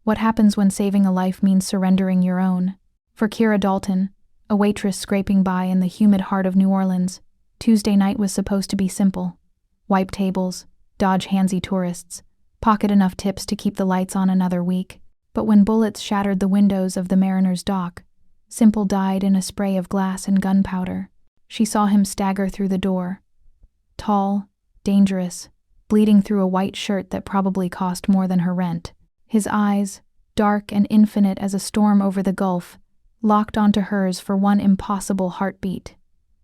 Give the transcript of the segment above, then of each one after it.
What happens when saving a life means surrendering your own? For Kira Dalton, a waitress scraping by in the humid heart of New Orleans, Tuesday night was supposed to be simple. Wipe tables, dodge handsy tourists, pocket enough tips to keep the lights on another week. But when bullets shattered the windows of the Mariner's dock, Simple died in a spray of glass and gunpowder. She saw him stagger through the door. Tall, dangerous, bleeding through a white shirt that probably cost more than her rent. His eyes, dark and infinite as a storm over the Gulf, locked onto hers for one impossible heartbeat.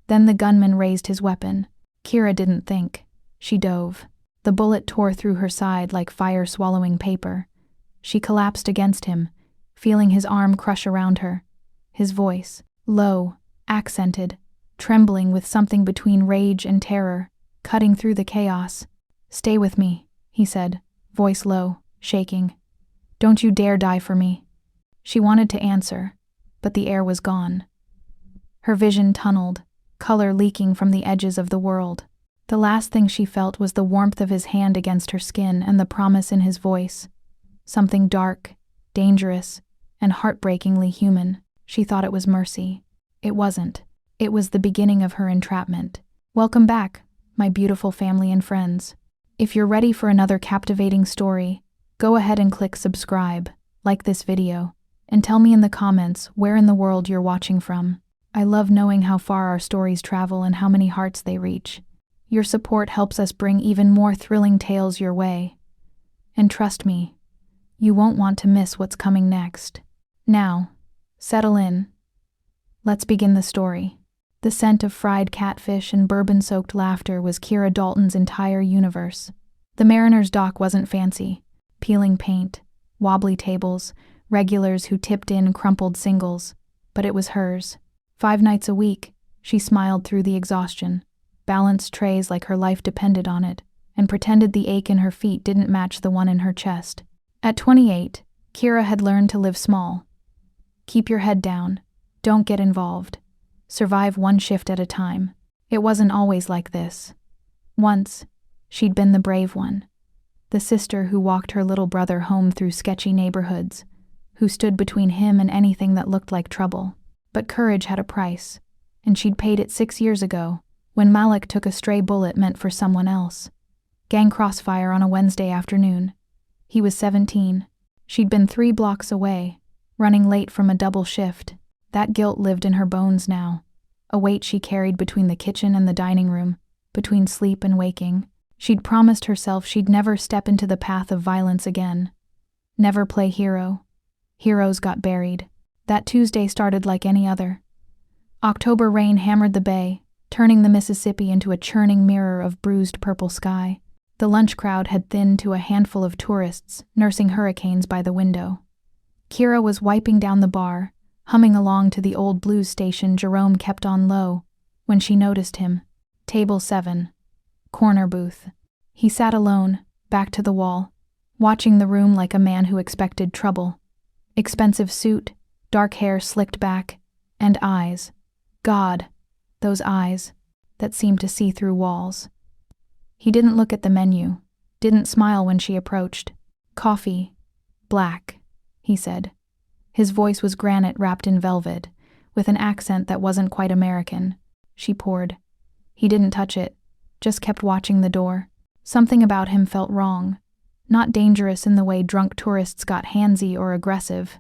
Then the gunman raised his weapon. Kira didn't think. She dove. The bullet tore through her side like fire-swallowing paper. She collapsed against him, feeling his arm crush around her. His voice, low, accented, trembling with something between rage and terror, cutting through the chaos. "Stay with me," he said, voice low, shaking. "Don't you dare die for me." She wanted to answer, but the air was gone. Her vision tunneled, color leaking from the edges of the world. The last thing she felt was the warmth of his hand against her skin and the promise in his voice. Something dark, dangerous, and heartbreakingly human. She thought it was mercy. It wasn't. It was the beginning of her entrapment. Welcome back, my beautiful family and friends. If you're ready for another captivating story, go ahead and click subscribe, like this video, and tell me in the comments where in the world you're watching from. I love knowing how far our stories travel and how many hearts they reach. Your support helps us bring even more thrilling tales your way. And trust me, you won't want to miss what's coming next. Now, settle in. Let's begin the story. The scent of fried catfish and bourbon-soaked laughter was Kira Dalton's entire universe. The Mariner's dock wasn't fancy. Peeling paint, wobbly tables, regulars who tipped in crumpled singles. But it was hers. 5 nights a week, she smiled through the exhaustion, balanced trays like her life depended on it, and pretended the ache in her feet didn't match the one in her chest. At 28, Kira had learned to live small. Keep your head down. Don't get involved. Survive one shift at a time. It wasn't always like this. Once, she'd been the brave one. The sister who walked her little brother home through sketchy neighborhoods, who stood between him and anything that looked like trouble. But courage had a price, and she'd paid it 6 years ago, when Malik took a stray bullet meant for someone else. Gang crossfire on a Wednesday afternoon. He was 17. She'd been 3 blocks away, running late from a double shift. That guilt lived in her bones now, a weight she carried between the kitchen and the dining room, between sleep and waking. She'd promised herself she'd never step into the path of violence again. Never play hero. Heroes got buried. That Tuesday started like any other. October rain hammered the bay, turning the Mississippi into a churning mirror of bruised purple sky. The lunch crowd had thinned to a handful of tourists, nursing hurricanes by the window. Kira was wiping down the bar, humming along to the old blues station Jerome kept on low, when she noticed him. Table 7. Corner booth. He sat alone, back to the wall, watching the room like a man who expected trouble. Expensive suit, dark hair slicked back, and eyes. God, those eyes, that seemed to see through walls. He didn't look at the menu, didn't smile when she approached. "Coffee. Black," he said. His voice was granite wrapped in velvet, with an accent that wasn't quite American. She poured. He didn't touch it, just kept watching the door. Something about him felt wrong, not dangerous in the way drunk tourists got handsy or aggressive.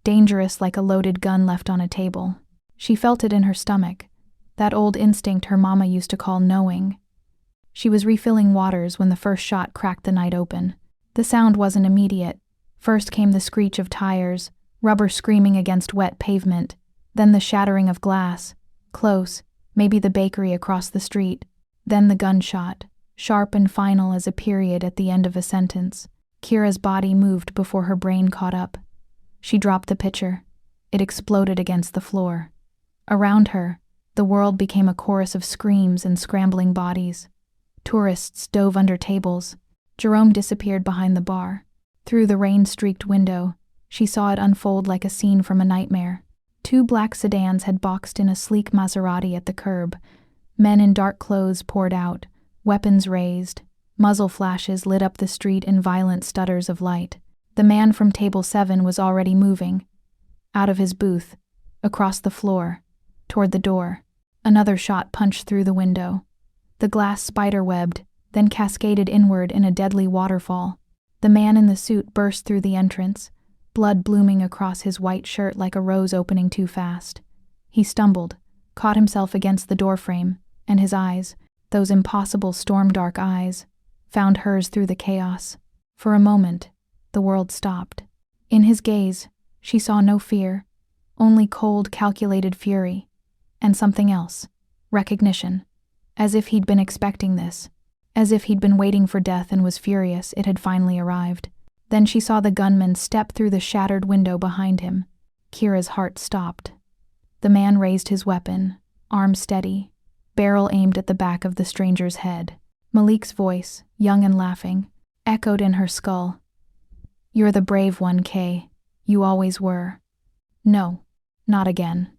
Dangerous like a loaded gun left on a table. She felt it in her stomach, that old instinct her mama used to call knowing. She was refilling waters when the first shot cracked the night open. The sound wasn't immediate. First came the screech of tires, rubber screaming against wet pavement, then the shattering of glass, close, maybe the bakery across the street, then the gunshot, sharp and final as a period at the end of a sentence. Kira's body moved before her brain caught up. She dropped the pitcher. It exploded against the floor. Around her, the world became a chorus of screams and scrambling bodies. Tourists dove under tables. Jerome disappeared behind the bar. Through the rain-streaked window, she saw it unfold like a scene from a nightmare. 2 black sedans had boxed in a sleek Maserati at the curb. Men in dark clothes poured out, weapons raised. Muzzle flashes lit up the street in violent stutters of light. The man from table 7 was already moving, out of his booth, across the floor, toward the door. Another shot punched through the window. The glass spider-webbed, then cascaded inward in a deadly waterfall. The man in the suit burst through the entrance, blood blooming across his white shirt like a rose opening too fast. He stumbled, caught himself against the doorframe, and his eyes, those impossible storm-dark eyes, found hers through the chaos. For a moment, the world stopped. In his gaze, she saw no fear, only cold, calculated fury, and something else, recognition, as if he'd been expecting this, as if he'd been waiting for death and was furious it had finally arrived. Then she saw the gunman step through the shattered window behind him. Kira's heart stopped. The man raised his weapon, arm steady, barrel aimed at the back of the stranger's head. Malik's voice, young and laughing, echoed in her skull. "You're the brave one, Kay. You always were." No, not again.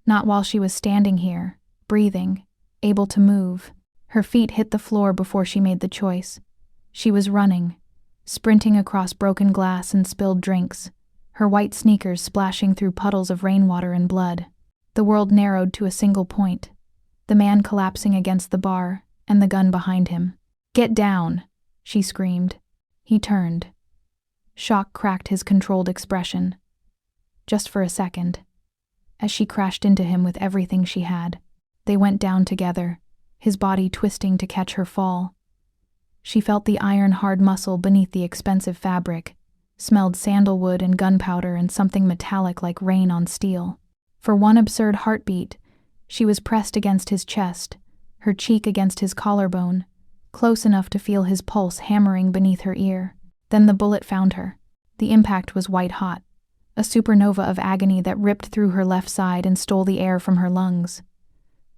Not while she was standing here, breathing, able to move. Her feet hit the floor before she made the choice. She was running, sprinting across broken glass and spilled drinks, her white sneakers splashing through puddles of rainwater and blood. The world narrowed to a single point, the man collapsing against the bar and the gun behind him. "Get down!" she screamed. He turned. Shock cracked his controlled expression. Just for a second. As she crashed into him with everything she had, they went down together, his body twisting to catch her fall. She felt the iron-hard muscle beneath the expensive fabric, smelled sandalwood and gunpowder and something metallic like rain on steel. For one absurd heartbeat, she was pressed against his chest, her cheek against his collarbone, close enough to feel his pulse hammering beneath her ear. Then the bullet found her. The impact was white-hot, a supernova of agony that ripped through her left side and stole the air from her lungs.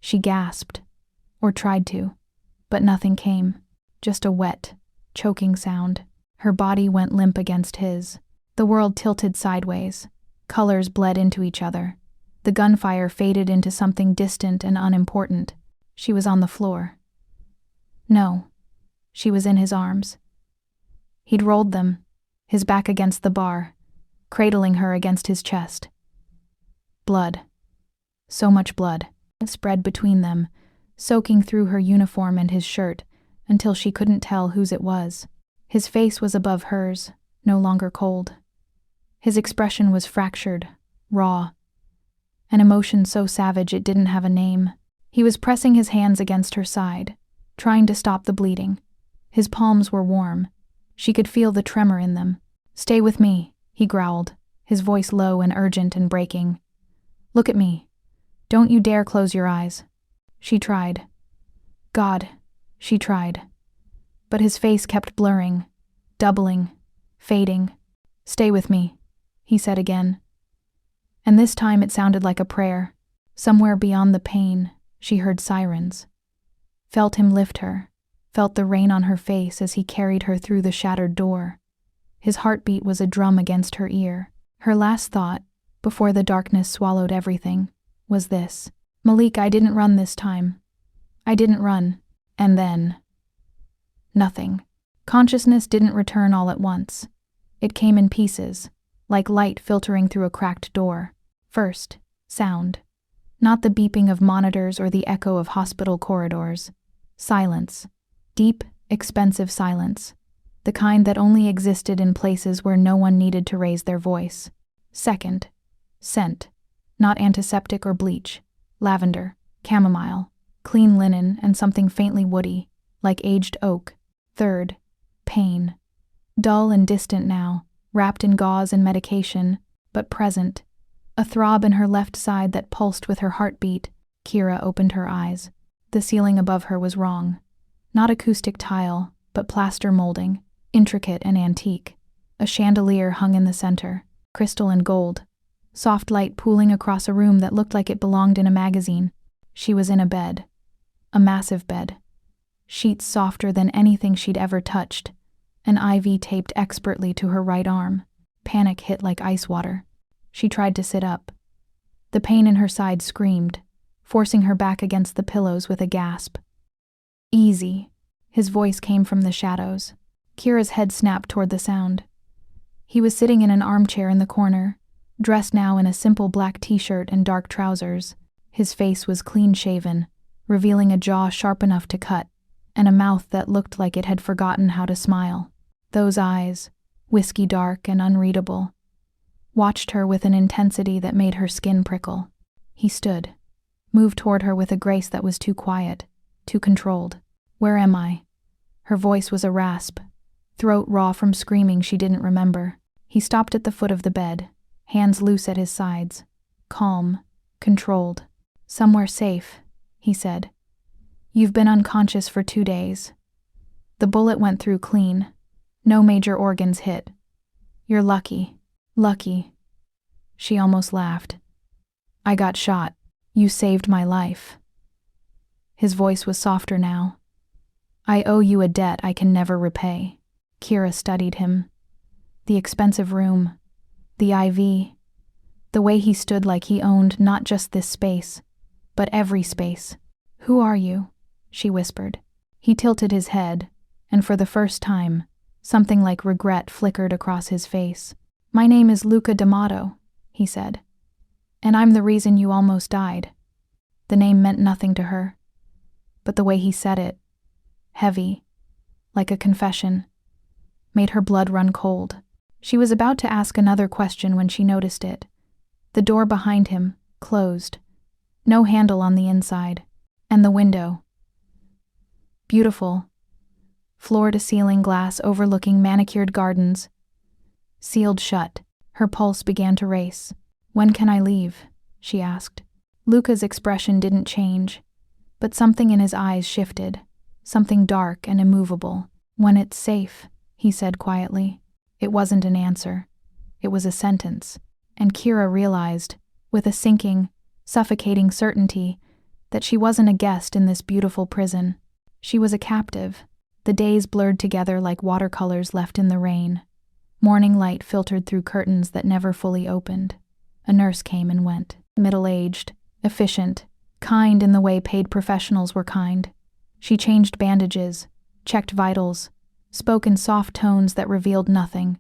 She gasped, or tried to, but nothing came, just a wet, choking sound. Her body went limp against his. The world tilted sideways. Colors bled into each other. The gunfire faded into something distant and unimportant. She was on the floor. No, she was in his arms. He'd rolled them, his back against the bar, cradling her against his chest. Blood. So much blood spread between them, soaking through her uniform and his shirt, until she couldn't tell whose it was. His face was above hers, no longer cold. His expression was fractured, raw, an emotion so savage it didn't have a name. He was pressing his hands against her side, trying to stop the bleeding. His palms were warm. She could feel the tremor in them. "Stay with me," he growled, his voice low and urgent and breaking. "Look at me. Don't you dare close your eyes." She tried. God, she tried. But his face kept blurring, doubling, fading. "Stay with me," he said again. And this time it sounded like a prayer. Somewhere beyond the pain, she heard sirens. Felt him lift her, felt the rain on her face as he carried her through the shattered door. His heartbeat was a drum against her ear. Her last thought, before the darkness swallowed everything, was this: "Malik, I didn't run this time. I didn't run." And then, nothing. Consciousness didn't return all at once. It came in pieces, like light filtering through a cracked door. First, sound. Not the beeping of monitors or the echo of hospital corridors. Silence. Deep, expensive silence. The kind that only existed in places where no one needed to raise their voice. Second, scent. Not antiseptic or bleach. Lavender, chamomile, clean linen, and something faintly woody, like aged oak. Third, pain. Dull and distant now, wrapped in gauze and medication, but present. A throb in her left side that pulsed with her heartbeat. Kira opened her eyes. The ceiling above her was wrong. Not acoustic tile, but plaster molding, intricate and antique. A chandelier hung in the center, crystal and gold. Soft light pooling across a room that looked like it belonged in a magazine. She was in a bed. A massive bed. Sheets softer than anything she'd ever touched. An IV taped expertly to her right arm. Panic hit like ice water. She tried to sit up. The pain in her side screamed, forcing her back against the pillows with a gasp. "Easy." His voice came from the shadows. Kira's head snapped toward the sound. He was sitting in an armchair in the corner, dressed now in a simple black t-shirt and dark trousers. His face was clean-shaven, revealing a jaw sharp enough to cut, and a mouth that looked like it had forgotten how to smile. Those eyes, whiskey dark and unreadable, watched her with an intensity that made her skin prickle. He stood, moved toward her with a grace that was too quiet, too controlled. "Where am I?" Her voice was a rasp, throat raw from screaming she didn't remember. He stopped at the foot of the bed, hands loose at his sides, calm, controlled. "Somewhere safe," he said. "You've been unconscious for 2 days. The bullet went through clean. No major organs hit. You're lucky. Lucky." She almost laughed. "I got shot. You saved my life." His voice was softer now. "I owe you a debt I can never repay." Kira studied him. The expensive room, the IV, the way he stood like he owned not just this space, but every space. "Who are you?" she whispered. He tilted his head, and for the first time, something like regret flickered across his face. "My name is Luca D'Amato," he said, "and I'm the reason you almost died." The name meant nothing to her, but the way he said it, heavy, like a confession, made her blood run cold. She was about to ask another question when she noticed it. The door behind him, closed, no handle on the inside, and the window. Beautiful, floor-to-ceiling glass overlooking manicured gardens, sealed shut. Her pulse began to race. "When can I leave?" she asked. Luca's expression didn't change, but something in his eyes shifted, something dark and immovable. "When it's safe," he said quietly. It wasn't an answer. It was a sentence, and Kira realized, with a sinking, suffocating certainty, that she wasn't a guest in this beautiful prison. She was a captive. The days blurred together like watercolors left in the rain. Morning light filtered through curtains that never fully opened. A nurse came and went, middle-aged, efficient, kind in the way paid professionals were kind. She changed bandages, checked vitals, spoke in soft tones that revealed nothing.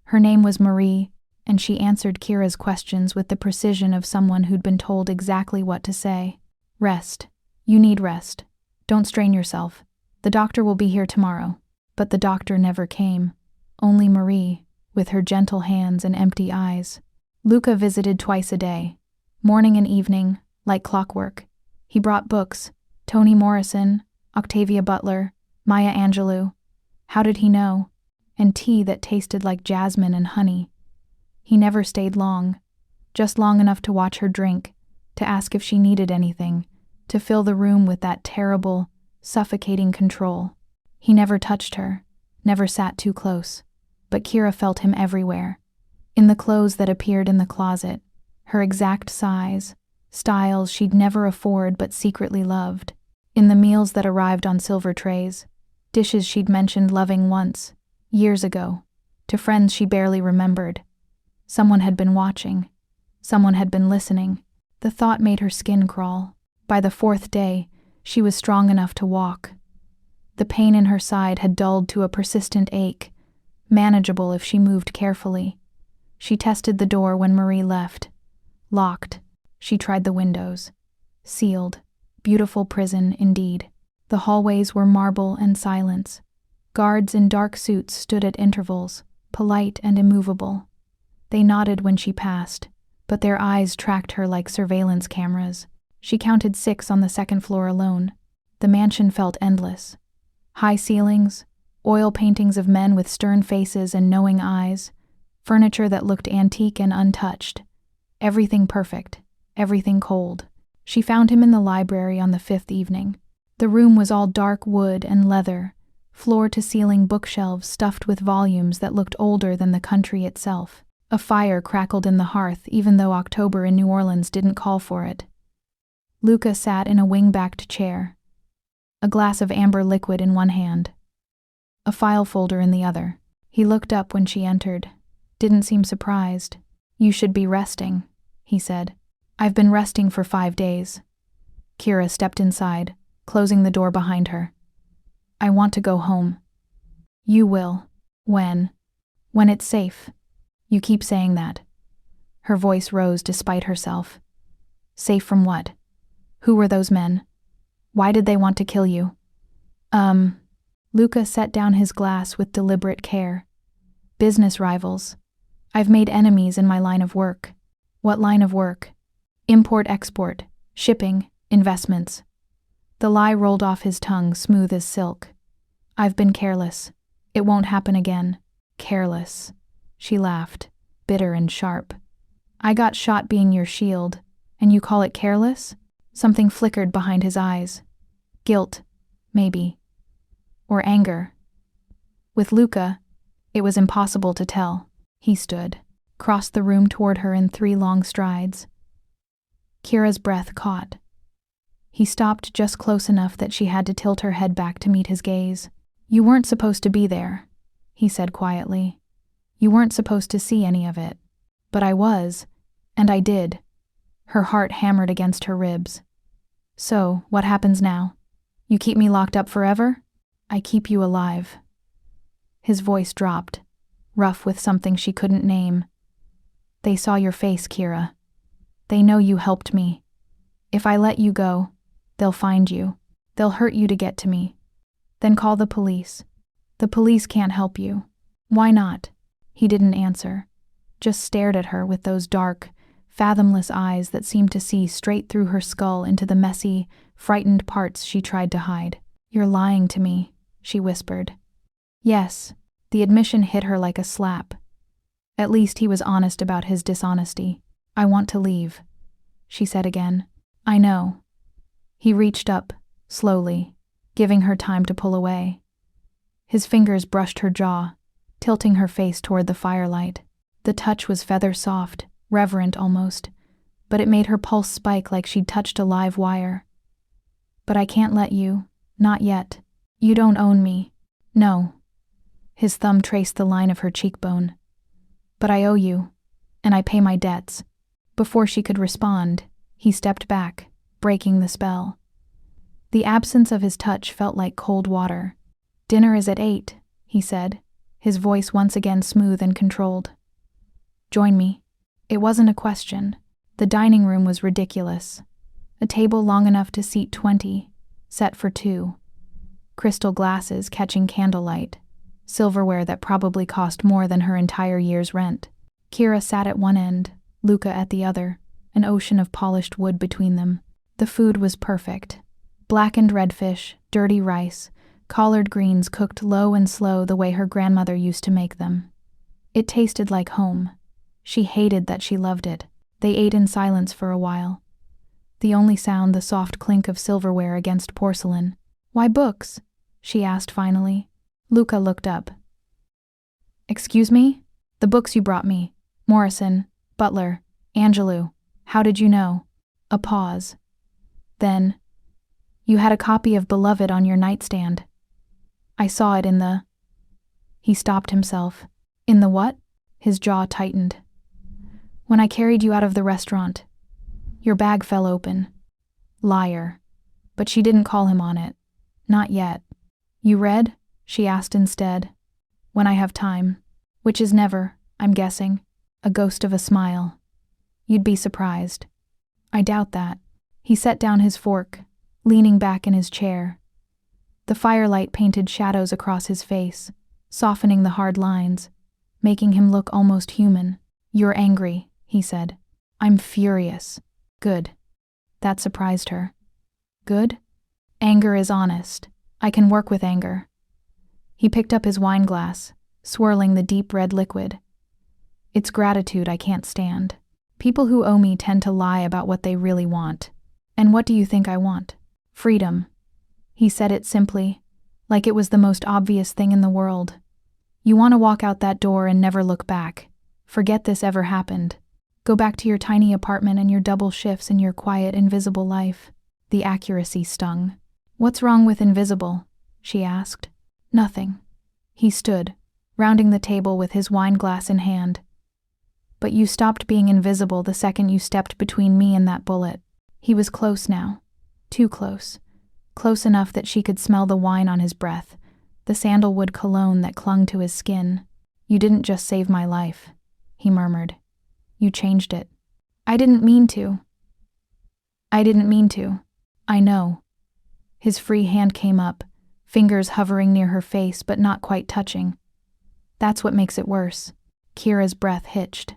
Her name was Marie, and she answered Kira's questions with the precision of someone who'd been told exactly what to say. "Rest. You need rest. Don't strain yourself. The doctor will be here tomorrow." But the doctor never came. Only Marie, with her gentle hands and empty eyes. Luca visited twice a day, morning and evening, like clockwork. He brought books, Toni Morrison, Octavia Butler, Maya Angelou. How did he know? And tea that tasted like jasmine and honey. He never stayed long, just long enough to watch her drink, to ask if she needed anything, to fill the room with that terrible, suffocating control. He never touched her, never sat too close, but Kira felt him everywhere. In the clothes that appeared in the closet, her exact size, styles she'd never afford but secretly loved. In the meals that arrived on silver trays, dishes she'd mentioned loving once, years ago, to friends she barely remembered. Someone had been watching. Someone had been listening. The thought made her skin crawl. By the 4th day, she was strong enough to walk. The pain in her side had dulled to a persistent ache, manageable if she moved carefully. She tested the door when Marie left. Locked. She tried the windows. Sealed. Beautiful prison, indeed. The hallways were marble and silence. Guards in dark suits stood at intervals, polite and immovable. They nodded when she passed, but their eyes tracked her like surveillance cameras. She counted 6 on the 2nd floor alone. The mansion felt endless. High ceilings, oil paintings of men with stern faces and knowing eyes, furniture that looked antique and untouched. Everything perfect, everything cold. She found him in the library on the 5th evening. The room was all dark wood and leather, floor-to-ceiling bookshelves stuffed with volumes that looked older than the country itself. A fire crackled in the hearth even though October in New Orleans didn't call for it. Luca sat in a wing-backed chair, a glass of amber liquid in one hand, a file folder in the other. He looked up when she entered, didn't seem surprised. "You should be resting," he said. "I've been resting for 5 days." Kira stepped inside, closing the door behind her. "I want to go home." "You will. When? When it's safe," You keep saying that. Her voice rose despite herself. Safe from what? Who were those men? Why did they want to kill you? Luca set down his glass with deliberate care. Business rivals. I've made enemies in my line of work. What line of work? Import-export, shipping, investments. The lie rolled off his tongue smooth as silk. I've been careless. It won't happen again. Careless. She laughed, bitter and sharp. I got shot being your shield, and you call it careless? Something flickered behind his eyes. Guilt, maybe. Or anger. With Luca, it was impossible to tell. He stood, crossed the room toward her in 3 long strides. Kira's breath caught. He stopped just close enough that she had to tilt her head back to meet his gaze. You weren't supposed to be there, he said quietly. You weren't supposed to see any of it. But I was, and I did. Her heart hammered against her ribs. So, what happens now? You keep me locked up forever? I keep you alive. His voice dropped, rough with something she couldn't name. They saw your face, Kira. They know you helped me. If I let you go, they'll find you. They'll hurt you to get to me. Then call the police. The police can't help you. Why not? He didn't answer, just stared at her with those dark, fathomless eyes that seemed to see straight through her skull into the messy, frightened parts she tried to hide. You're lying to me, she whispered. Yes, the admission hit her like a slap. At least he was honest about his dishonesty. I want to leave, she said again. I know. He reached up, slowly, giving her time to pull away. His fingers brushed her jaw, tilting her face toward the firelight. The touch was feather-soft, reverent almost, but it made her pulse spike like she'd touched a live wire. But I can't let you, not yet. You don't own me. No. His thumb traced the line of her cheekbone. But I owe you, and I pay my debts. Before she could respond, he stepped back, breaking the spell. The absence of his touch felt like cold water. Dinner is at 8, he said, his voice once again smooth and controlled. Join me. It wasn't a question. The dining room was ridiculous. A table long enough to seat 20, set for 2. Crystal glasses catching candlelight. Silverware that probably cost more than her entire year's rent. Kira sat at one end, Luca at the other, an ocean of polished wood between them. The food was perfect. Blackened redfish, dirty rice, collard greens cooked low and slow the way her grandmother used to make them. It tasted like home. She hated that she loved it. They ate in silence for a while. The only sound the soft clink of silverware against porcelain. Why books? She asked finally. Luca looked up. Excuse me? The books you brought me. Morrison, Butler, Angelou. How did you know? A pause. Then, you had a copy of Beloved on your nightstand. I saw it in the... He stopped himself. In the what? His jaw tightened. When I carried you out of the restaurant. Your bag fell open. Liar. But she didn't call him on it. Not yet. You read? She asked instead. When I have time. Which is never, I'm guessing. A ghost of a smile. You'd be surprised. I doubt that. He set down his fork, leaning back in his chair. The firelight painted shadows across his face, softening the hard lines, making him look almost human. You're angry, he said. I'm furious. Good. That surprised her. Good? Anger is honest. I can work with anger. He picked up his wine glass, swirling the deep red liquid. It's gratitude I can't stand. People who owe me tend to lie about what they really want. And what do you think I want? Freedom. He said it simply, like it was the most obvious thing in the world. You want to walk out that door and never look back. Forget this ever happened. Go back to your tiny apartment and your double shifts and your quiet, invisible life. The accuracy stung. What's wrong with invisible? She asked. Nothing. He stood, rounding the table with his wine glass in hand. But you stopped being invisible the second you stepped between me and that bullet. He was close now. Too close. Close enough that she could smell the wine on his breath, the sandalwood cologne that clung to his skin. You didn't just save my life, he murmured. You changed it. I didn't mean to. I didn't mean to. I know. His free hand came up, fingers hovering near her face but not quite touching. That's what makes it worse. Kira's breath hitched.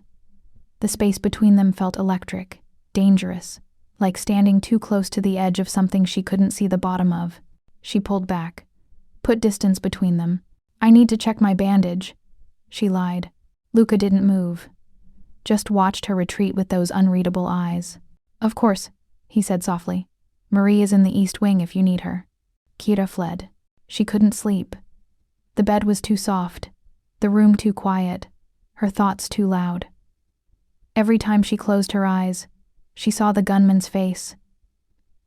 The space between them felt electric, dangerous, like standing too close to the edge of something she couldn't see the bottom of. She pulled back, put distance between them. I need to check my bandage, she lied. Luca didn't move, just watched her retreat with those unreadable eyes. Of course, he said softly. Marie is in the East Wing if you need her. Kira fled. She couldn't sleep. The bed was too soft, the room too quiet, her thoughts too loud. Every time she closed her eyes, she saw the gunman's face,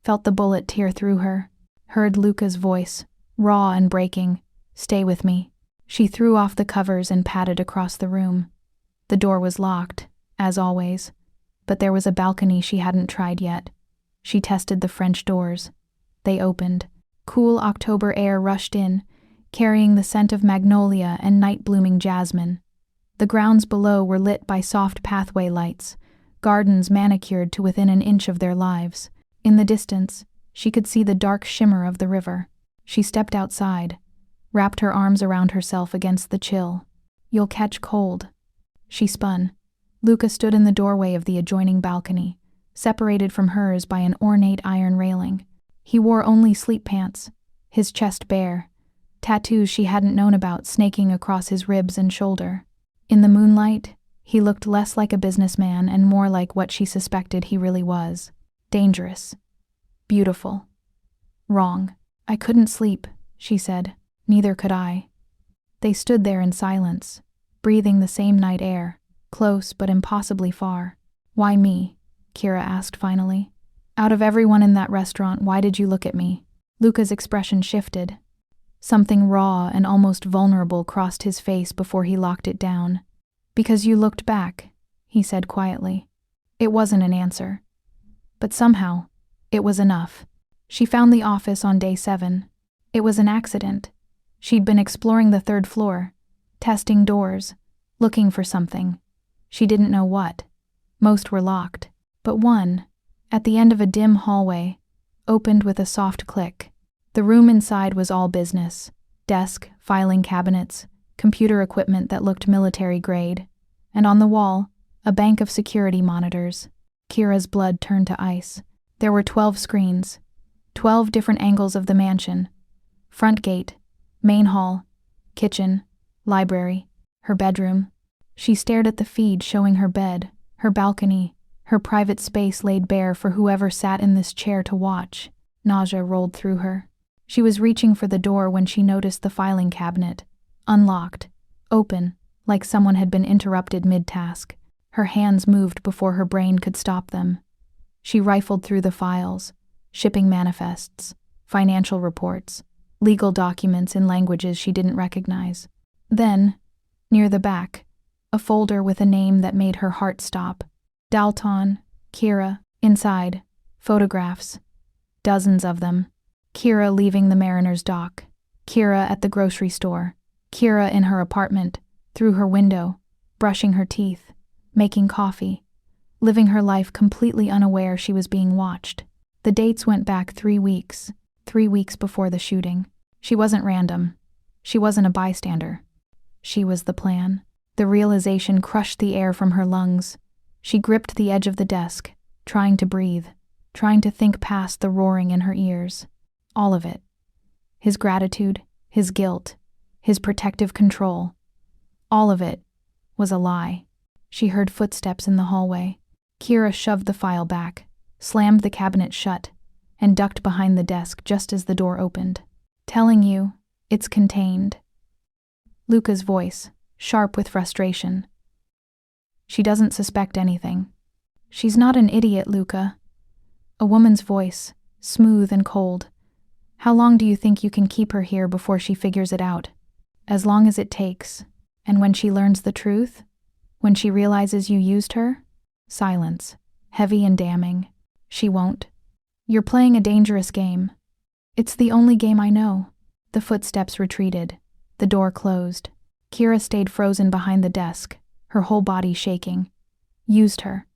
felt the bullet tear through her, heard Luca's voice, raw and breaking, "Stay with me." She threw off the covers and padded across the room. The door was locked, as always, but there was a balcony she hadn't tried yet. She tested the French doors. They opened. Cool October air rushed in, carrying the scent of magnolia and night-blooming jasmine. The grounds below were lit by soft pathway lights, gardens manicured to within an inch of their lives. In the distance, she could see the dark shimmer of the river. She stepped outside, wrapped her arms around herself against the chill. You'll catch cold. She spun. Luca stood in the doorway of the adjoining balcony, separated from hers by an ornate iron railing. He wore only sleep pants, his chest bare, tattoos she hadn't known about snaking across his ribs and shoulder. In the moonlight, he looked less like a businessman and more like what she suspected he really was. Dangerous. Beautiful. Wrong. I couldn't sleep, she said. Neither could I. They stood there in silence, breathing the same night air, close but impossibly far. Why me? Kira asked finally. Out of everyone in that restaurant, why did you look at me? Luca's expression shifted. Something raw and almost vulnerable crossed his face before he locked it down. Because you looked back, he said quietly. It wasn't an answer. But somehow, it was enough. She found the office on day 7. It was an accident. She'd been exploring the 3rd floor, testing doors, looking for something. She didn't know what. Most were locked. But one, at the end of a dim hallway, opened with a soft click. The room inside was all business. Desk, filing cabinets, computer equipment that looked military grade, and on the wall, a bank of security monitors. Kira's blood turned to ice. There were 12 screens, 12 different angles of the mansion. Front gate, main hall, kitchen, library, her bedroom. She stared at the feed showing her bed, her balcony, her private space laid bare for whoever sat in this chair to watch. Nausea rolled through her. She was reaching for the door when she noticed the filing cabinet, unlocked, open, like someone had been interrupted mid-task. Her hands moved before her brain could stop them. She rifled through the files, shipping manifests, financial reports, legal documents in languages she didn't recognize. Then, near the back, a folder with a name that made her heart stop. Dalton, Kira, inside, photographs, dozens of them. Kira leaving the Mariner's dock, Kira at the grocery store, Kira in her apartment, through her window, brushing her teeth, making coffee, living her life completely unaware she was being watched. The dates went back 3 weeks, 3 weeks before the shooting. She wasn't random. She wasn't a bystander. She was the plan. The realization crushed the air from her lungs. She gripped the edge of the desk, trying to breathe, trying to think past the roaring in her ears. All of it. His gratitude, his guilt, his protective control. All of it was a lie. She heard footsteps in the hallway. Kira shoved the file back, slammed the cabinet shut, and ducked behind the desk just as the door opened. Telling you, it's contained. Luca's voice, sharp with frustration. She doesn't suspect anything. She's not an idiot, Luca. A woman's voice, smooth and cold. How long do you think you can keep her here before she figures it out? As long as it takes. And when she learns the truth? When she realizes you used her? Silence, heavy and damning. She won't. You're playing a dangerous game. It's the only game I know. The footsteps retreated. The door closed. Kira stayed frozen behind the desk, her whole body shaking. Used her.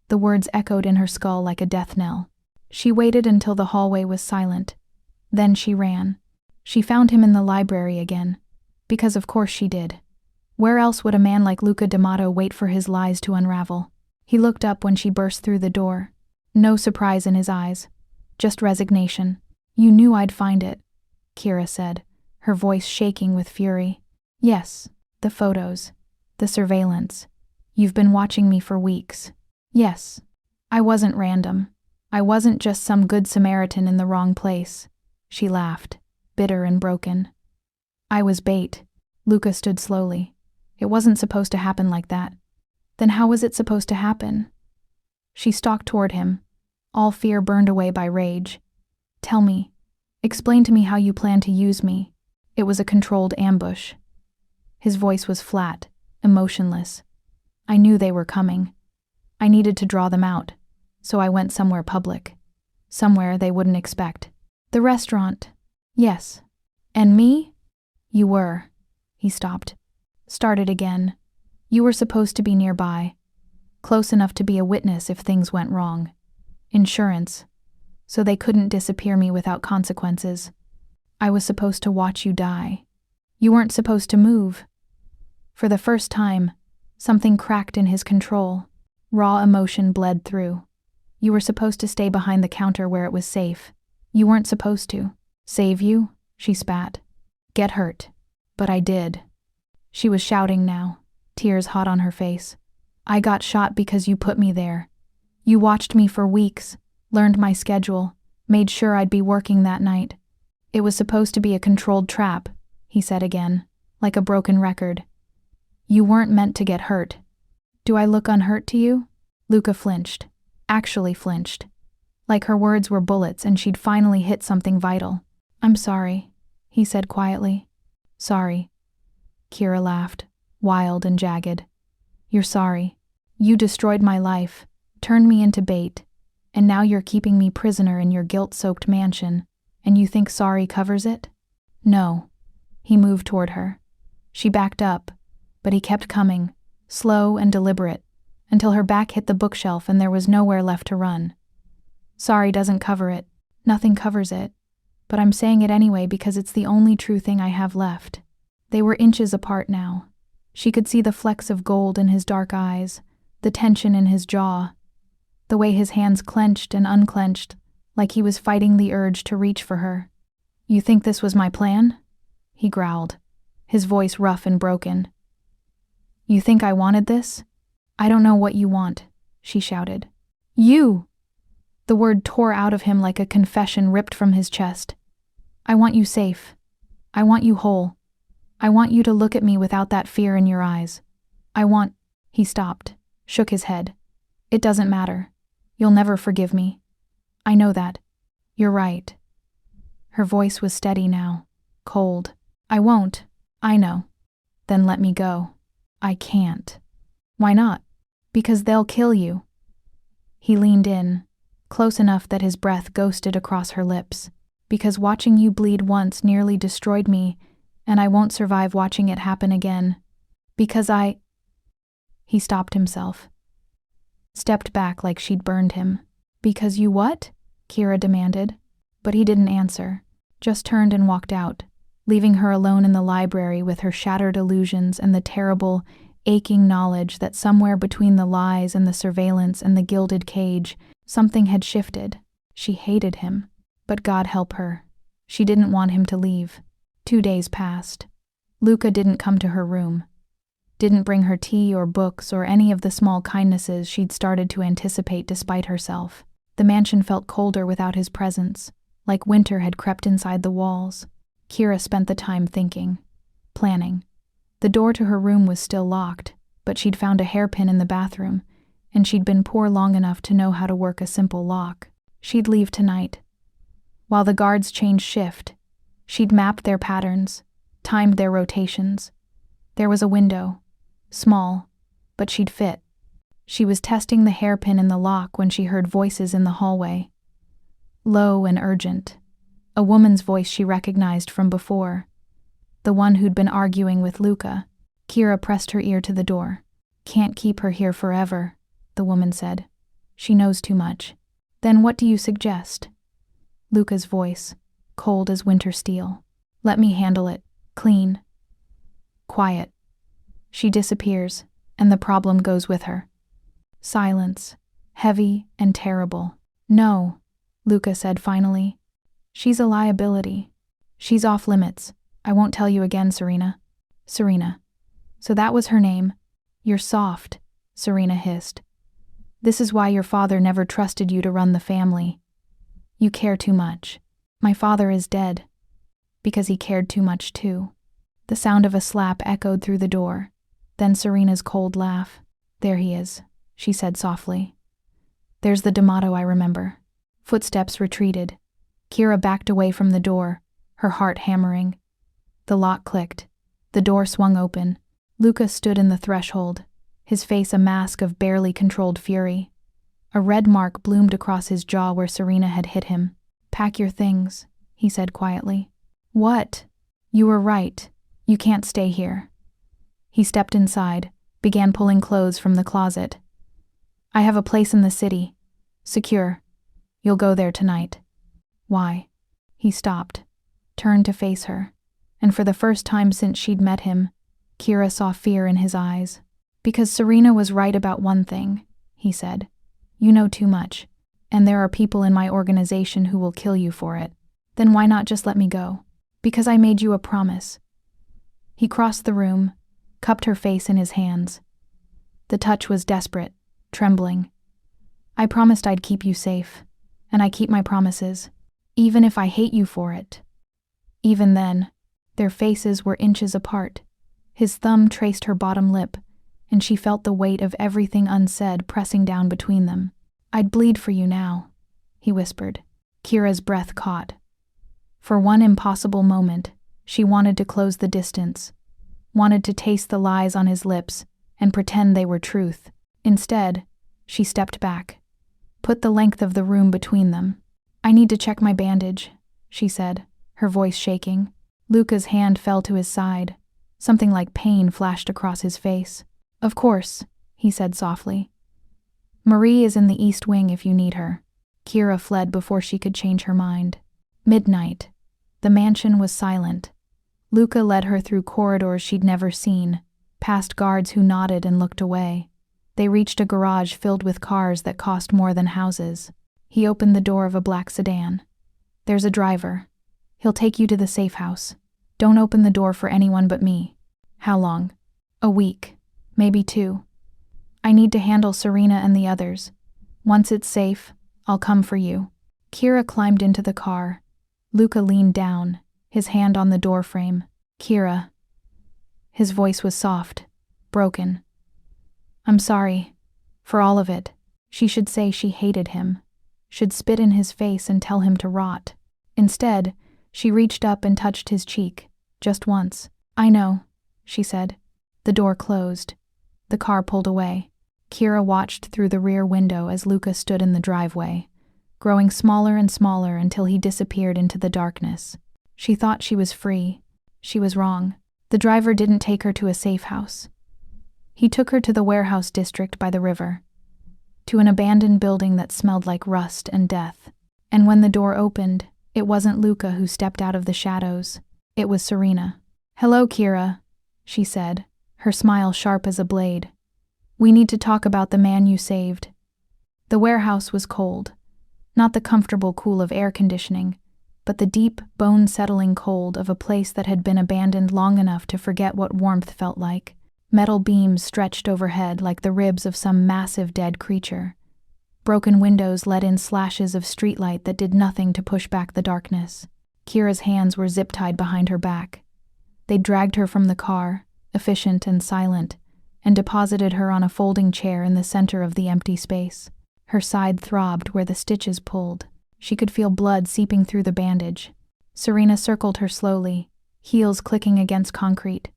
The words echoed in her skull like a death knell. She waited until the hallway was silent. Then she ran. She found him in the library again. Because of course she did. Where else would a man like Luca D'Amato wait for his lies to unravel? He looked up when she burst through the door. No surprise in his eyes. Just resignation. "You knew I'd find it," Kira said, her voice shaking with fury. "Yes, the photos. The surveillance. You've been watching me for weeks. Yes. I wasn't random. I wasn't just some good Samaritan in the wrong place." She laughed, bitter and broken. "I was bait." Luca stood slowly. "It wasn't supposed to happen like that." "Then how was it supposed to happen?" She stalked toward him, all fear burned away by rage. "Tell me. Explain to me how you plan to use me." It was a controlled ambush. His voice was flat, emotionless. "I knew they were coming. I needed to draw them out, so I went somewhere public. Somewhere they wouldn't expect. The restaurant. Yes. And me? You were." He stopped. Started again. "You were supposed to be nearby. Close enough to be a witness if things went wrong. Insurance. So they couldn't disappear me without consequences. I was supposed to watch you die. You weren't supposed to move." For the first time, something cracked in his control. Raw emotion bled through. "You were supposed to stay behind the counter where it was safe. You weren't supposed to." "Save you?" she spat. "Get hurt." "But I did." She was shouting now, tears hot on her face. "I got shot because you put me there. You watched me for weeks, learned my schedule, made sure I'd be working that night. It was supposed to be a controlled trap," he said again, like a broken record. "You weren't meant to get hurt." "Do I look unhurt to you?" Luca flinched. Actually flinched. Like her words were bullets and she'd finally hit something vital. "I'm sorry," he said quietly. "Sorry." Kira laughed, wild and jagged. "You're sorry. You destroyed my life, turned me into bait, and now you're keeping me prisoner in your guilt-soaked mansion, and you think sorry covers it?" "No." He moved toward her. She backed up, but he kept coming, slow and deliberate, until her back hit the bookshelf and there was nowhere left to run. "Sorry doesn't cover it. Nothing covers it. But I'm saying it anyway because it's the only true thing I have left." They were inches apart now. She could see the flecks of gold in his dark eyes, the tension in his jaw, the way his hands clenched and unclenched, like he was fighting the urge to reach for her. "You think this was my plan?" he growled, his voice rough and broken. "You think I wanted this?" "I don't know what you want," she shouted. "You!" The word tore out of him like a confession ripped from his chest. "I want you safe. I want you whole. I want you to look at me without that fear in your eyes. I want—" He stopped, shook his head. "It doesn't matter. You'll never forgive me. I know that. You're right." Her voice was steady now, cold. "I won't. I know." "Then let me go." "I can't." "Why not?" "Because they'll kill you." He leaned in, close enough that his breath ghosted across her lips. "Because watching you bleed once nearly destroyed me, and I won't survive watching it happen again. Because I—" He stopped himself, stepped back like she'd burned him. "Because you what?" Kira demanded. But he didn't answer, just turned and walked out, leaving her alone in the library with her shattered illusions and the terrible, aching knowledge that somewhere between the lies and the surveillance and the gilded cage, something had shifted. She hated him. But God help her. She didn't want him to leave. 2 days passed. Luca didn't come to her room. Didn't bring her tea or books or any of the small kindnesses she'd started to anticipate despite herself. The mansion felt colder without his presence, like winter had crept inside the walls. Kira spent the time thinking, planning. The door to her room was still locked, but she'd found a hairpin in the bathroom, and she'd been poor long enough to know how to work a simple lock. She'd leave tonight. While the guards changed shift, she'd mapped their patterns, timed their rotations. There was a window, small, but she'd fit. She was testing the hairpin in the lock when she heard voices in the hallway. Low and urgent. A woman's voice she recognized from before. The one who'd been arguing with Luca. Kira pressed her ear to the door. Can't keep her here forever, the woman said. She knows too much. Then what do you suggest? Luca's voice, cold as winter steel. Let me handle it. Clean. Quiet. She disappears, and the problem goes with her. Silence, heavy and terrible. No, Luca said finally. She's a liability. She's off limits. I won't tell you again, Serena. Serena. So that was her name. You're soft, Serena hissed. This is why your father never trusted you to run the family. You care too much. My father is dead. Because he cared too much too. The sound of a slap echoed through the door. Then Serena's cold laugh. There he is, she said softly. There's the D'Amato I remember. Footsteps retreated. Kira backed away from the door, her heart hammering. The lock clicked. The door swung open. Luca stood in the threshold, his face a mask of barely controlled fury. A red mark bloomed across his jaw where Serena had hit him. Pack your things, he said quietly. What? You were right. You can't stay here. He stepped inside, began pulling clothes from the closet. I have a place in the city. Secure. You'll go there tonight. Why? He stopped, turned to face her, and for the first time since she'd met him, Kira saw fear in his eyes. Because Serena was right about one thing, he said. You know too much, and there are people in my organization who will kill you for it. Then why not just let me go? Because I made you a promise. He crossed the room, cupped her face in his hands. The touch was desperate, trembling. I promised I'd keep you safe, and I keep my promises, even if I hate you for it. Even then, their faces were inches apart. His thumb traced her bottom lip, and she felt the weight of everything unsaid pressing down between them. I'd bleed for you now, he whispered. Kira's breath caught. For one impossible moment, she wanted to close the distance, wanted to taste the lies on his lips and pretend they were truth. Instead, she stepped back, put the length of the room between them. I need to check my bandage, she said, her voice shaking. Luca's hand fell to his side. Something like pain flashed across his face. Of course, he said softly. Marie is in the East Wing if you need her. Kira fled before she could change her mind. Midnight. The mansion was silent. Luca led her through corridors she'd never seen, past guards who nodded and looked away. They reached a garage filled with cars that cost more than houses. He opened the door of a black sedan. There's a driver. He'll take you to the safe house. Don't open the door for anyone but me. How long? A week. Maybe 2. I need to handle Serena and the others. Once it's safe, I'll come for you. Kira climbed into the car. Luca leaned down, his hand on the doorframe. Kira. His voice was soft, broken. I'm sorry. For all of it. She should say she hated him. Should spit in his face and tell him to rot. Instead, she reached up and touched his cheek, just once. I know, she said. The door closed. The car pulled away. Kira watched through the rear window as Luca stood in the driveway, growing smaller and smaller until he disappeared into the darkness. She thought she was free. She was wrong. The driver didn't take her to a safe house. He took her to the warehouse district by the river, to an abandoned building that smelled like rust and death. And when the door opened, it wasn't Luca who stepped out of the shadows. It was Serena. Hello, Kira, she said, her smile sharp as a blade. We need to talk about the man you saved. The warehouse was cold. Not the comfortable cool of air conditioning, but the deep, bone-settling cold of a place that had been abandoned long enough to forget what warmth felt like. Metal beams stretched overhead like the ribs of some massive dead creature. Broken windows let in slashes of streetlight that did nothing to push back the darkness. Kira's hands were zip-tied behind her back. They dragged her from the car, efficient and silent, and deposited her on a folding chair in the center of the empty space. Her side throbbed where the stitches pulled. She could feel blood seeping through the bandage. Serena circled her slowly, heels clicking against concrete.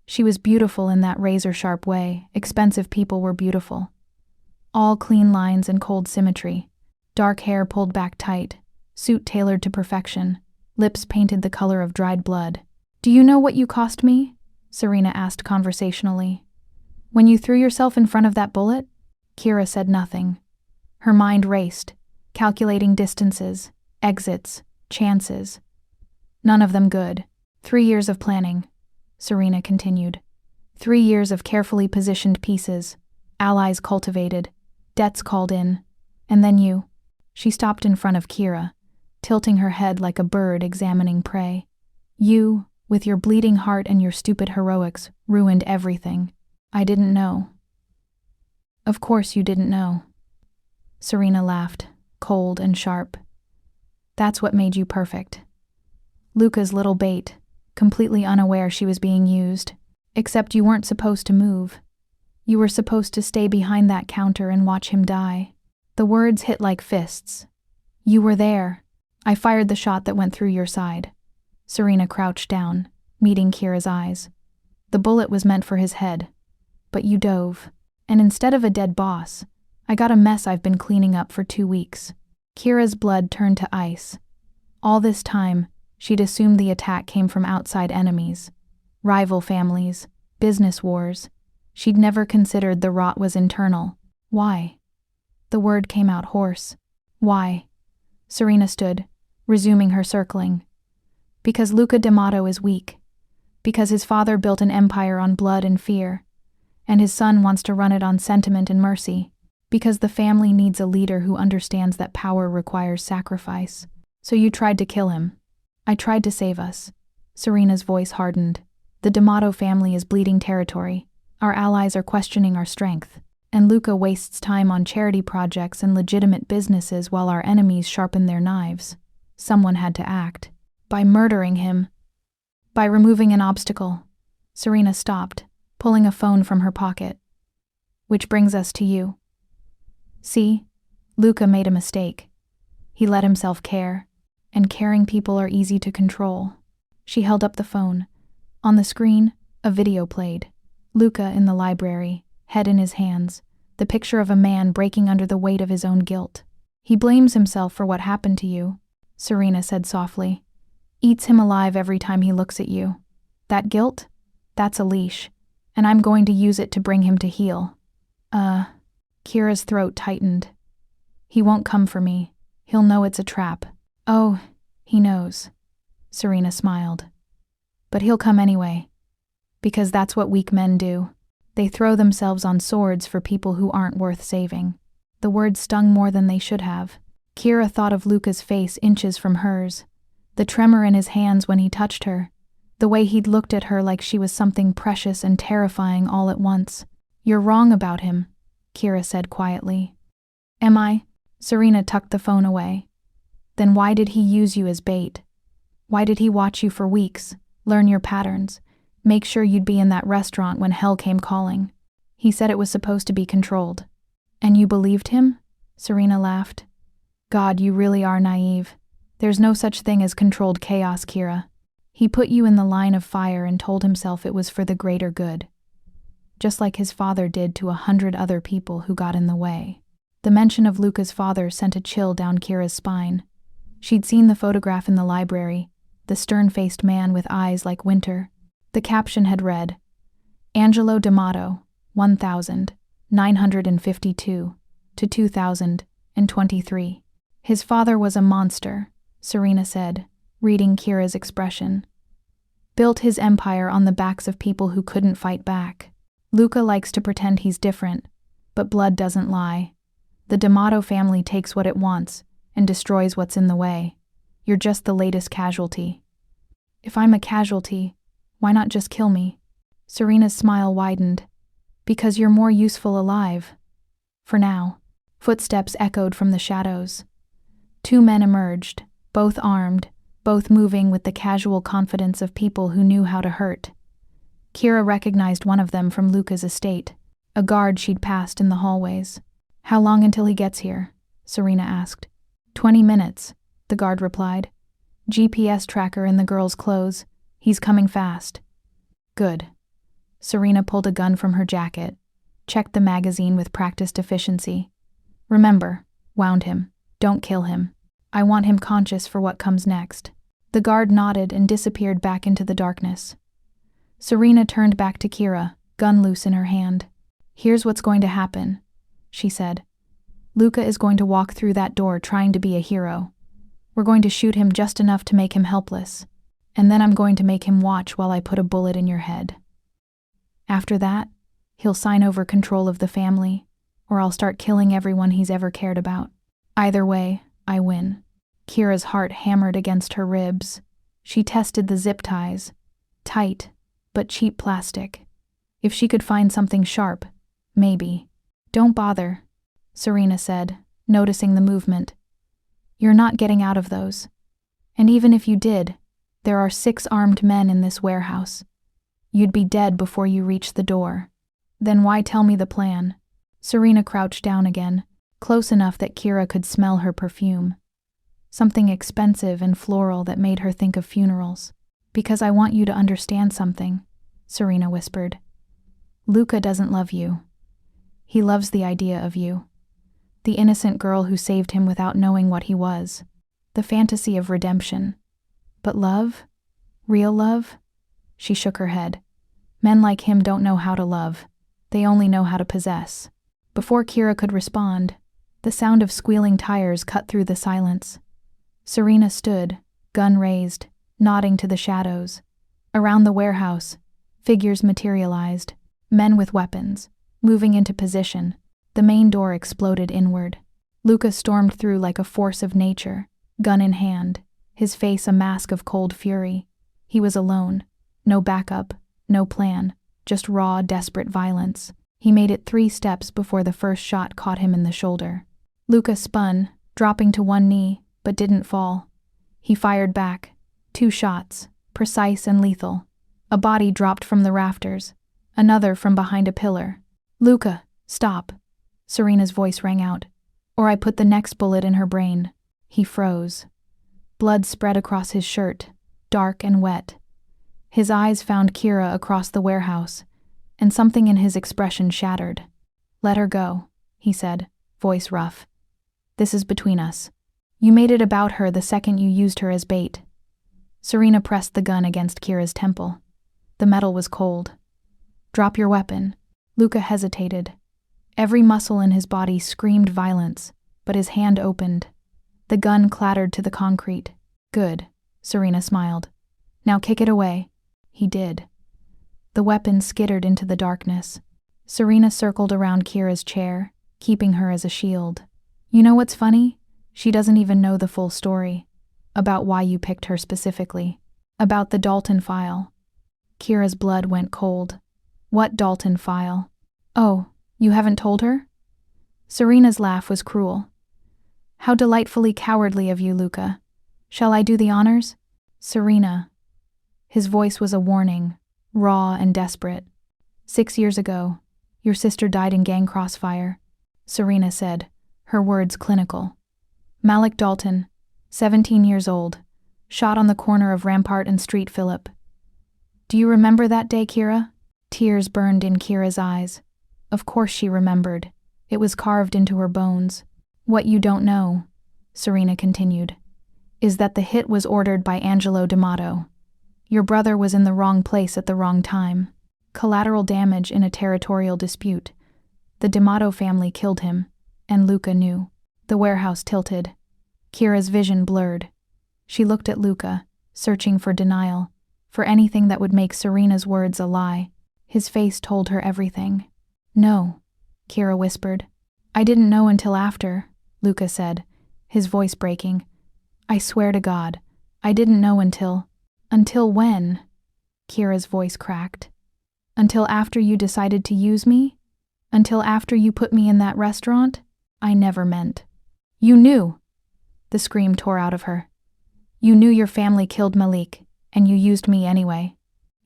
She was beautiful in that razor-sharp way. Expensive people were beautiful. All clean lines and cold symmetry. Dark hair pulled back tight, suit tailored to perfection, lips painted the color of dried blood. Do you know what you cost me? Serena asked conversationally. When you threw yourself in front of that bullet? Kira said nothing. Her mind raced, calculating distances, exits, chances. None of them good. 3 years of planning, Serena continued. 3 years of carefully positioned pieces, allies cultivated, debts called in, and then you. She stopped in front of Kira, tilting her head like a bird examining prey. You, with your bleeding heart and your stupid heroics, ruined everything. I didn't know. Of course you didn't know. Serena laughed, cold and sharp. That's what made you perfect. Luca's little bait, completely unaware she was being used. Except you weren't supposed to move. You were supposed to stay behind that counter and watch him die. The words hit like fists. You were there. I fired the shot that went through your side. Serena crouched down, meeting Kira's eyes. The bullet was meant for his head. But you dove. And instead of a dead boss, I got a mess I've been cleaning up for 2 weeks. Kira's blood turned to ice. All this time, she'd assumed the attack came from outside enemies. Rival families, business wars. She'd never considered the rot was internal. Why? The word came out hoarse. Why? Serena stood, resuming her circling. Because Luca D'Amato is weak. Because his father built an empire on blood and fear. And his son wants to run it on sentiment and mercy. Because the family needs a leader who understands that power requires sacrifice. So you tried to kill him. I tried to save us. Serena's voice hardened. The D'Amato family is bleeding territory. Our allies are questioning our strength. And Luca wastes time on charity projects and legitimate businesses while our enemies sharpen their knives. Someone had to act. By murdering him. By removing an obstacle. Serena stopped, pulling a phone from her pocket. Which brings us to you. See, Luca made a mistake. He let himself care. And caring people are easy to control. She held up the phone. On the screen, a video played. Luca in the library, head in his hands, the picture of a man breaking under the weight of his own guilt. He blames himself for what happened to you, Serena said softly. Eats him alive every time he looks at you. That guilt? That's a leash, and I'm going to use it to bring him to heel. Kira's throat tightened. He won't come for me. He'll know it's a trap. Oh, he knows. Serena smiled. But he'll come anyway. Because that's what weak men do. They throw themselves on swords for people who aren't worth saving. The words stung more than they should have. Kira thought of Luca's face inches from hers. The tremor in his hands when he touched her. The way he'd looked at her like she was something precious and terrifying all at once. You're wrong about him, Kira said quietly. Am I? Serena tucked the phone away. Then why did he use you as bait? Why did he watch you for weeks, learn your patterns, make sure you'd be in that restaurant when hell came calling? He said it was supposed to be controlled. And you believed him? Serena laughed. God, you really are naive. There's no such thing as controlled chaos, Kira. He put you in the line of fire and told himself it was for the greater good. Just like his father did to 100 other people who got in the way. The mention of Luca's father sent a chill down Kira's spine. She'd seen the photograph in the library, the stern-faced man with eyes like winter. The caption had read, Angelo D'Amato, 1952 to 2023. His father was a monster, Serena said, reading Kira's expression. Built his empire on the backs of people who couldn't fight back. Luca likes to pretend he's different, but blood doesn't lie. The D'Amato family takes what it wants and destroys what's in the way. You're just the latest casualty. If I'm a casualty, why not just kill me? Serena's smile widened. Because you're more useful alive. For now. Footsteps echoed from the shadows. 2 men emerged, both armed, both moving with the casual confidence of people who knew how to hurt. Kira recognized one of them from Luca's estate, a guard she'd passed in the hallways. How long until he gets here? Serena asked. 20 minutes, the guard replied. GPS tracker in the girl's clothes. He's coming fast. Good. Serena pulled a gun from her jacket, checked the magazine with practiced efficiency. Remember, wound him. Don't kill him. I want him conscious for what comes next. The guard nodded and disappeared back into the darkness. Serena turned back to Kira, gun loose in her hand. Here's what's going to happen, she said. Luca is going to walk through that door trying to be a hero. We're going to shoot him just enough to make him helpless, and then I'm going to make him watch while I put a bullet in your head. After that, he'll sign over control of the family, or I'll start killing everyone he's ever cared about. Either way, I win. Kira's heart hammered against her ribs. She tested the zip ties. Tight, but cheap plastic. If she could find something sharp, maybe. Don't bother, Serena said, noticing the movement. You're not getting out of those. And even if you did, there are 6 armed men in this warehouse. You'd be dead before you reach the door. Then why tell me the plan? Serena crouched down again, close enough that Kira could smell her perfume. Something expensive and floral that made her think of funerals. Because I want you to understand something, Serena whispered. Luca doesn't love you. He loves the idea of you. The innocent girl who saved him without knowing what he was. The fantasy of redemption. But love? Real love? She shook her head. Men like him don't know how to love. They only know how to possess. Before Kira could respond, the sound of squealing tires cut through the silence. Serena stood, gun raised, nodding to the shadows. Around the warehouse, figures materialized, men with weapons, moving into position. The main door exploded inward. Luca stormed through like a force of nature, gun in hand, his face a mask of cold fury. He was alone. No backup, no plan, just raw, desperate violence. He made it 3 steps before the first shot caught him in the shoulder. Luca spun, dropping to one knee, but didn't fall. He fired back. 2 shots, precise and lethal. A body dropped from the rafters, another from behind a pillar. Luca, stop. Serena's voice rang out, or I put the next bullet in her brain. He froze. Blood spread across his shirt, dark and wet. His eyes found Kira across the warehouse, and something in his expression shattered. Let her go, he said, voice rough. This is between us. You made it about her the second you used her as bait. Serena pressed the gun against Kira's temple. The metal was cold. Drop your weapon. Luca hesitated. Every muscle in his body screamed violence, but his hand opened. The gun clattered to the concrete. Good, Serena smiled. Now kick it away. He did. The weapon skittered into the darkness. Serena circled around Kira's chair, keeping her as a shield. You know what's funny? She doesn't even know the full story. About why you picked her specifically. About the Dalton file. Kira's blood went cold. What Dalton file? Oh, you haven't told her? Serena's laugh was cruel. How delightfully cowardly of you, Luca. Shall I do the honors? Serena. His voice was a warning, raw and desperate. 6 years ago, your sister died in gang crossfire, Serena said, her words clinical. Malik Dalton, 17 years old, shot on the corner of Rampart and Street Phillip. Do you remember that day, Kira? Tears burned in Kira's eyes. Of course she remembered. It was carved into her bones. What you don't know, Serena continued, is that the hit was ordered by Angelo D'Amato. Your brother was in the wrong place at the wrong time. Collateral damage in a territorial dispute. The D'Amato family killed him, and Luca knew. The warehouse tilted. Kira's vision blurred. She looked at Luca, searching for denial, for anything that would make Serena's words a lie. His face told her everything. No, Kira whispered. I didn't know until after, Luca said, his voice breaking. I swear to God, I didn't know until... Until when? Kira's voice cracked. Until after you decided to use me? Until after you put me in that restaurant? I never meant. You knew! The scream tore out of her. You knew your family killed Malik, and you used me anyway.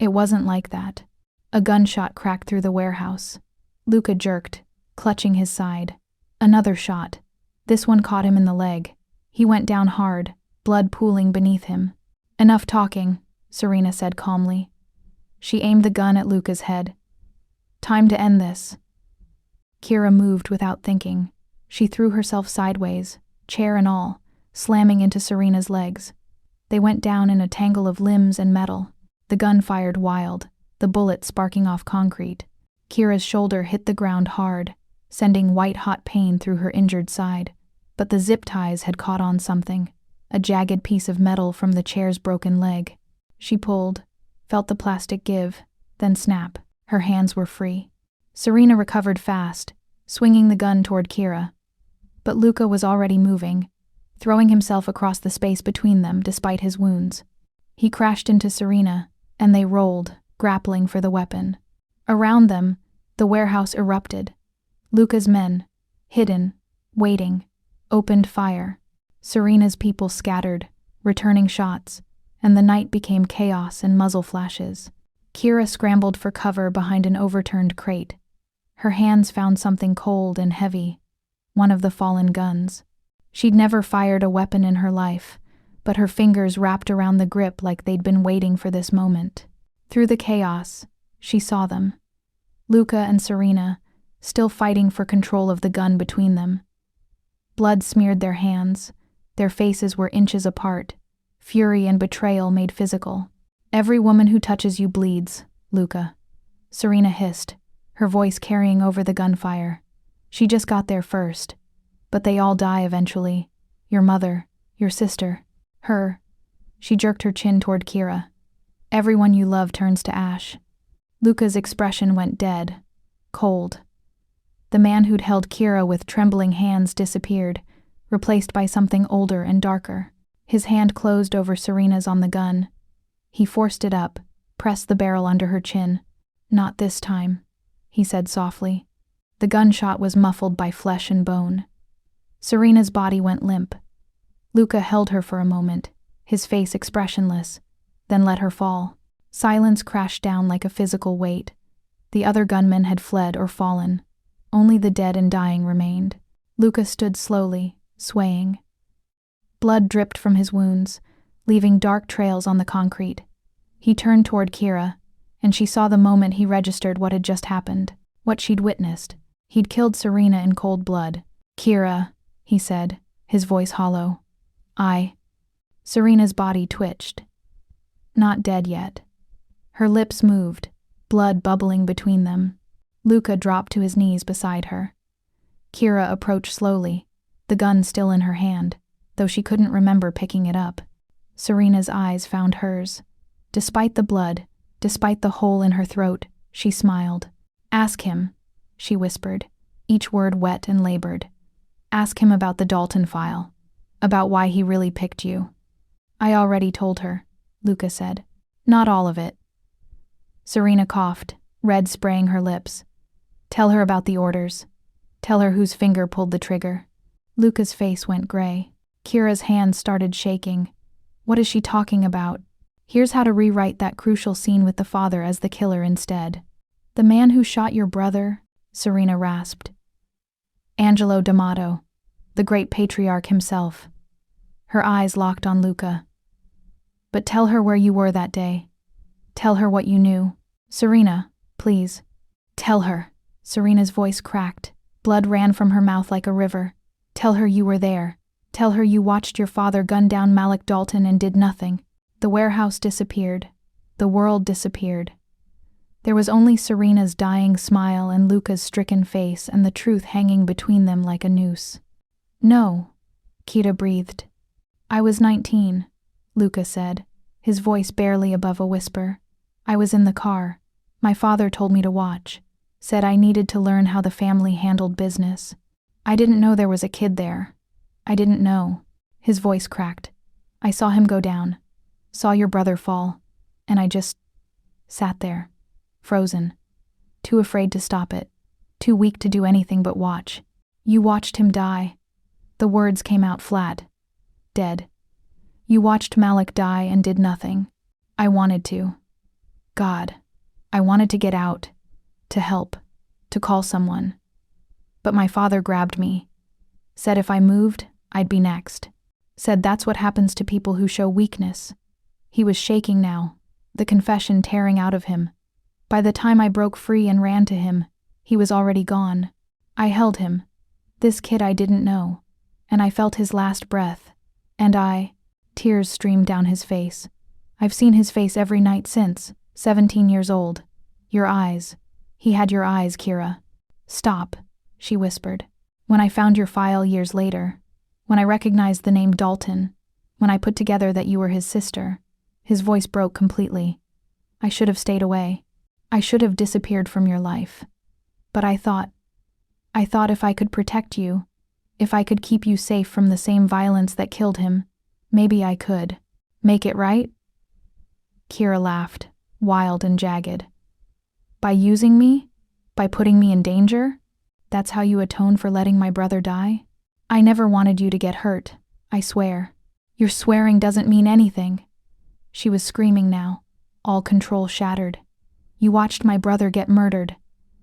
It wasn't like that. A gunshot cracked through the warehouse. Luca jerked, clutching his side. Another shot. This one caught him in the leg. He went down hard, blood pooling beneath him. Enough talking, Serena said calmly. She aimed the gun at Luca's head. Time to end this. Kira moved without thinking. She threw herself sideways, chair and all, slamming into Serena's legs. They went down in a tangle of limbs and metal. The gun fired wild, the bullet sparking off concrete. Kira's shoulder hit the ground hard, sending white-hot pain through her injured side. But the zip ties had caught on something, a jagged piece of metal from the chair's broken leg. She pulled, felt the plastic give, then snap. Her hands were free. Serena recovered fast, swinging the gun toward Kira. But Luca was already moving, throwing himself across the space between them despite his wounds. He crashed into Serena, and they rolled, grappling for the weapon. Around them, the warehouse erupted. Luca's men, hidden, waiting, opened fire. Serena's people scattered, returning shots, and the night became chaos and muzzle flashes. Kira scrambled for cover behind an overturned crate. Her hands found something cold and heavy, one of the fallen guns. She'd never fired a weapon in her life, but her fingers wrapped around the grip like they'd been waiting for this moment. Through the chaos, she saw them. Luca and Serena, still fighting for control of the gun between them. Blood smeared their hands. Their faces were inches apart. Fury and betrayal made physical. "Every woman who touches you bleeds, Luca," Serena hissed, her voice carrying over the gunfire. "She just got there first. But they all die eventually. Your mother, your sister, her." She jerked her chin toward Kira. "Everyone you love turns to ash." Luca's expression went dead, cold. The man who'd held Kira with trembling hands disappeared, replaced by something older and darker. His hand closed over Serena's on the gun. He forced it up, pressed the barrel under her chin. "Not this time," he said softly. The gunshot was muffled by flesh and bone. Serena's body went limp. Luca held her for a moment, his face expressionless, then let her fall. Silence crashed down like a physical weight. The other gunmen had fled or fallen. Only the dead and dying remained. Luca stood slowly, swaying. Blood dripped from his wounds, leaving dark trails on the concrete. He turned toward Kira, and she saw the moment he registered what had just happened, what she'd witnessed. He'd killed Serena in cold blood. "Kira," he said, his voice hollow. Serena's body twitched. Not dead yet. Her lips moved, blood bubbling between them. Luca dropped to his knees beside her. Kira approached slowly, the gun still in her hand, though she couldn't remember picking it up. Serena's eyes found hers. Despite the blood, despite the hole in her throat, she smiled. "Ask him," she whispered, each word wet and labored. "Ask him about the Dalton file, about why he really picked you." "I already told her," Luca said. "Not all of it." Serena coughed, red spraying her lips. "Tell her about the orders. Tell her whose finger pulled the trigger." Luca's face went gray. Kira's hands started shaking. What is she talking about? Here's how to rewrite that crucial scene with the father as the killer instead. "The man who shot your brother," Serena rasped. "Angelo D'Amato, the great patriarch himself." Her eyes locked on Luca. "But tell her where you were that day. Tell her what you knew. Serena, please. Tell her." Serena's voice cracked. Blood ran from her mouth like a river. "Tell her you were there. Tell her you watched your father gun down Malik Dalton and did nothing." The warehouse disappeared. The world disappeared. There was only Serena's dying smile and Luca's stricken face and the truth hanging between them like a noose. "No," Kira breathed. "I was 19, Luca said, his voice barely above a whisper. "I was in the car. My father told me to watch, said I needed to learn how the family handled business. I didn't know there was a kid there. I didn't know." His voice cracked. "I saw him go down. Saw your brother fall. And I just sat there, frozen, too afraid to stop it, too weak to do anything but watch. You watched him die." The words came out flat. "Dead. You watched Malik die and did nothing. I wanted to. God, I wanted to get out, to help, to call someone. But my father grabbed me. Said if I moved, I'd be next. Said that's what happens to people who show weakness." He was shaking now, the confession tearing out of him. "By the time I broke free and ran to him, he was already gone. I held him, this kid I didn't know, and I felt his last breath, and tears streamed down his face. "I've seen his face every night since, 17 years old. Your eyes." He had your eyes, Kira. Stop, she whispered. When I found your file years later, when I recognized the name Dalton, when I put together that you were his sister, his voice broke completely. I should have stayed away. I should have disappeared from your life. But I thought if I could protect you, if I could keep you safe from the same violence that killed him, maybe I could. Make it right? Kira laughed, wild and jagged. By using me? By putting me in danger? That's how you atone for letting my brother die? I never wanted you to get hurt, I swear. Your swearing doesn't mean anything. She was screaming now, all control shattered. You watched my brother get murdered.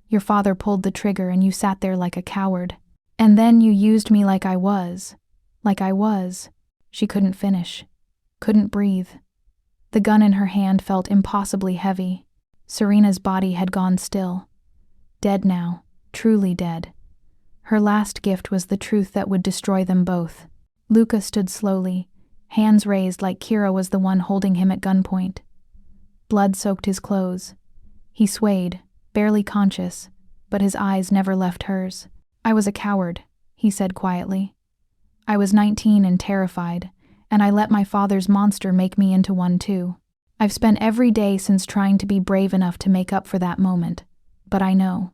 Your father pulled the trigger and you sat there like a coward. And then you used me like I was. She couldn't finish. Couldn't breathe. The gun in her hand felt impossibly heavy. Serena's body had gone still. Dead now, truly dead. Her last gift was the truth that would destroy them both. Luca stood slowly, hands raised like Kira was the one holding him at gunpoint. Blood soaked his clothes. He swayed, barely conscious, but his eyes never left hers. I was a coward, he said quietly. I was 19 and terrified, and I let my father's monster make me into one too. I've spent every day since trying to be brave enough to make up for that moment. But I know.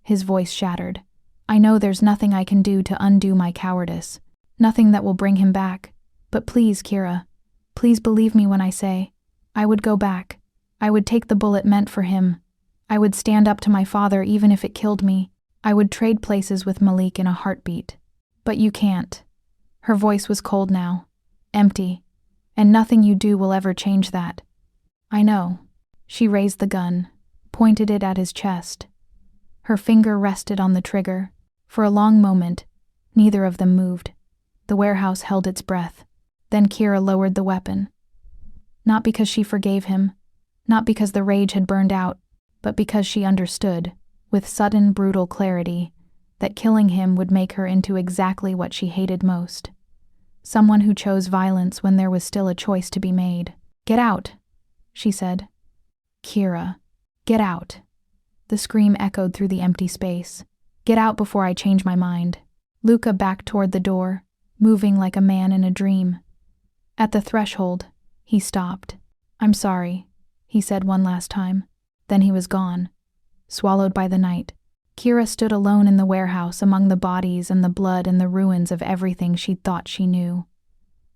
His voice shattered. I know there's nothing I can do to undo my cowardice. Nothing that will bring him back. But please, Kira, please believe me when I say, I would go back. I would take the bullet meant for him. I would stand up to my father even if it killed me. I would trade places with Malik in a heartbeat. But you can't. Her voice was cold now, empty, and nothing you do will ever change that. I know. She raised the gun, pointed it at his chest. Her finger rested on the trigger. For a long moment, neither of them moved. The warehouse held its breath. Then Kira lowered the weapon. Not because she forgave him, not because the rage had burned out, but because she understood, with sudden, brutal clarity, that killing him would make her into exactly what she hated most. Someone who chose violence when there was still a choice to be made. Get out, she said. Kira, get out. The scream echoed through the empty space. Get out before I change my mind. Luca backed toward the door, moving like a man in a dream. At the threshold, he stopped. I'm sorry, he said one last time. Then he was gone, swallowed by the night. Kira stood alone in the warehouse among the bodies and the blood and the ruins of everything she'd thought she knew.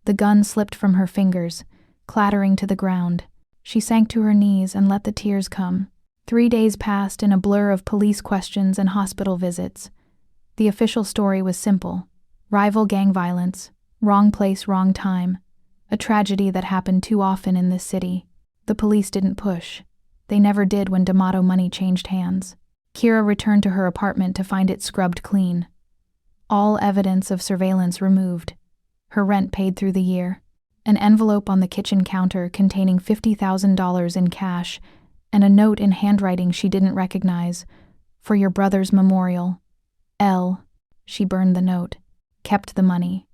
The gun slipped from her fingers, clattering to the ground. She sank to her knees and let the tears come. 3 days passed in a blur of police questions and hospital visits. The official story was simple. Rival gang violence, wrong place, wrong time. A tragedy that happened too often in this city. The police didn't push. They never did when D'Amato money changed hands. Kira returned to her apartment to find it scrubbed clean. All evidence of surveillance removed. Her rent paid through the year. An envelope on the kitchen counter containing $50,000 in cash and a note in handwriting she didn't recognize. For your brother's memorial. L. She burned the note. Kept the money.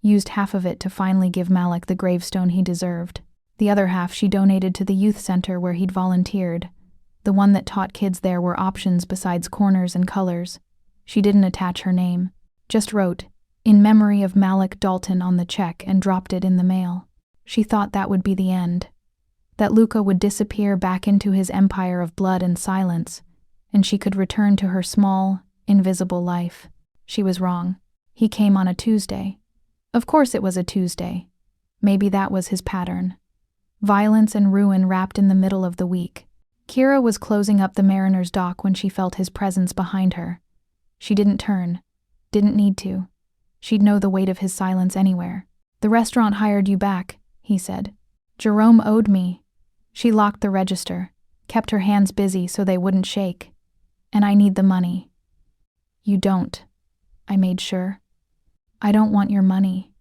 Used half of it to finally give Malik the gravestone he deserved. The other half she donated to the youth center where he'd volunteered. The one that taught kids there were options besides corners and colors. She didn't attach her name. Just wrote, "In memory of Malik Dalton" on the check and dropped it in the mail. She thought that would be the end. That Luca would disappear back into his empire of blood and silence, and she could return to her small, invisible life. She was wrong. He came on a Tuesday. Of course it was a Tuesday. Maybe that was his pattern. Violence and ruin wrapped in the middle of the week. Kira was closing up the Mariner's dock when she felt his presence behind her. She didn't turn. Didn't need to. She'd know the weight of his silence anywhere. The restaurant hired you back, he said. Jerome owed me. She locked the register, kept her hands busy so they wouldn't shake. And I need the money. You don't, I made sure. I don't want your money.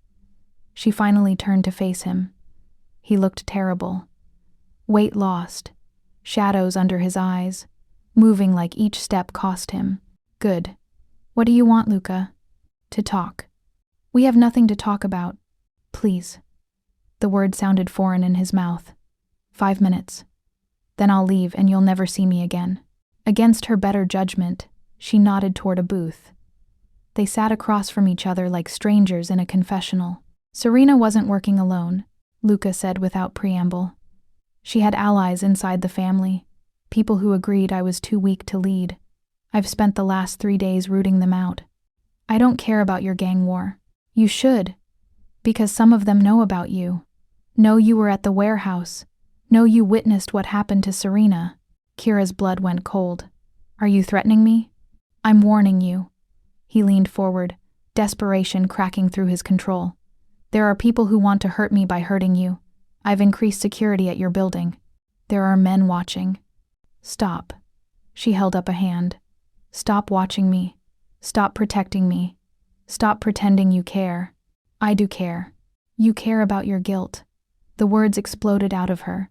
She finally turned to face him. He looked terrible. Weight lost. Shadows under his eyes, moving like each step cost him. Good. What do you want, Luca? To talk. We have nothing to talk about. Please. The word sounded foreign in his mouth. 5 minutes. Then I'll leave and you'll never see me again. Against her better judgment, she nodded toward a booth. They sat across from each other like strangers in a confessional. Serena wasn't working alone, Luca said without preamble. She had allies inside the family, people who agreed I was too weak to lead. I've spent the last 3 days rooting them out. I don't care about your gang war. You should, because some of them know about you. Know you were at the warehouse. Know you witnessed what happened to Serena. Kira's blood went cold. Are you threatening me? I'm warning you. He leaned forward, desperation cracking through his control. There are people who want to hurt me by hurting you. I've increased security at your building. There are men watching. Stop. She held up a hand. Stop watching me. Stop protecting me. Stop pretending you care. I do care. You care about your guilt. The words exploded out of her.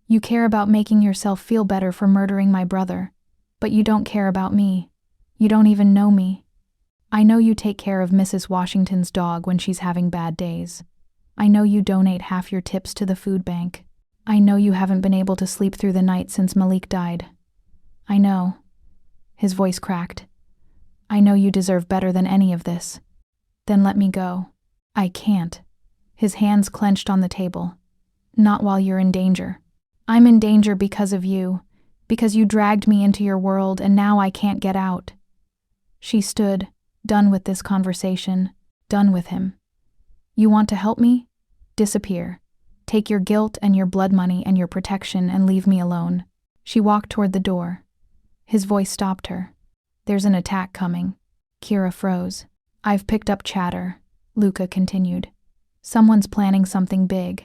You care about making yourself feel better for murdering my brother. But you don't care about me. You don't even know me. I know you take care of Mrs. Washington's dog when she's having bad days. I know you donate half your tips to the food bank. I know you haven't been able to sleep through the night since Malik died. I know. His voice cracked. I know you deserve better than any of this. Then let me go. I can't. His hands clenched on the table. Not while you're in danger. I'm in danger because of you, because you dragged me into your world and now I can't get out. She stood, done with this conversation, done with him. You want to help me? Disappear. Take your guilt and your blood money and your protection and leave me alone. She walked toward the door. His voice stopped her. There's an attack coming. Kira froze. I've picked up chatter, Luca continued. Someone's planning something big.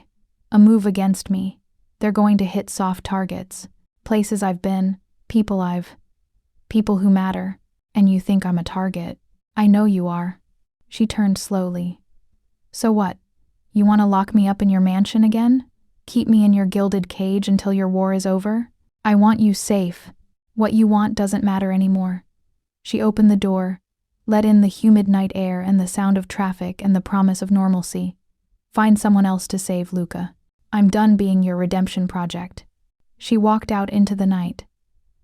A move against me. They're going to hit soft targets. Places I've been, people who matter. And you think I'm a target. I know you are. She turned slowly. So what? You want to lock me up in your mansion again? Keep me in your gilded cage until your war is over? I want you safe. What you want doesn't matter anymore. She opened the door, let in the humid night air and the sound of traffic and the promise of normalcy. Find someone else to save, Luca. I'm done being your redemption project. She walked out into the night.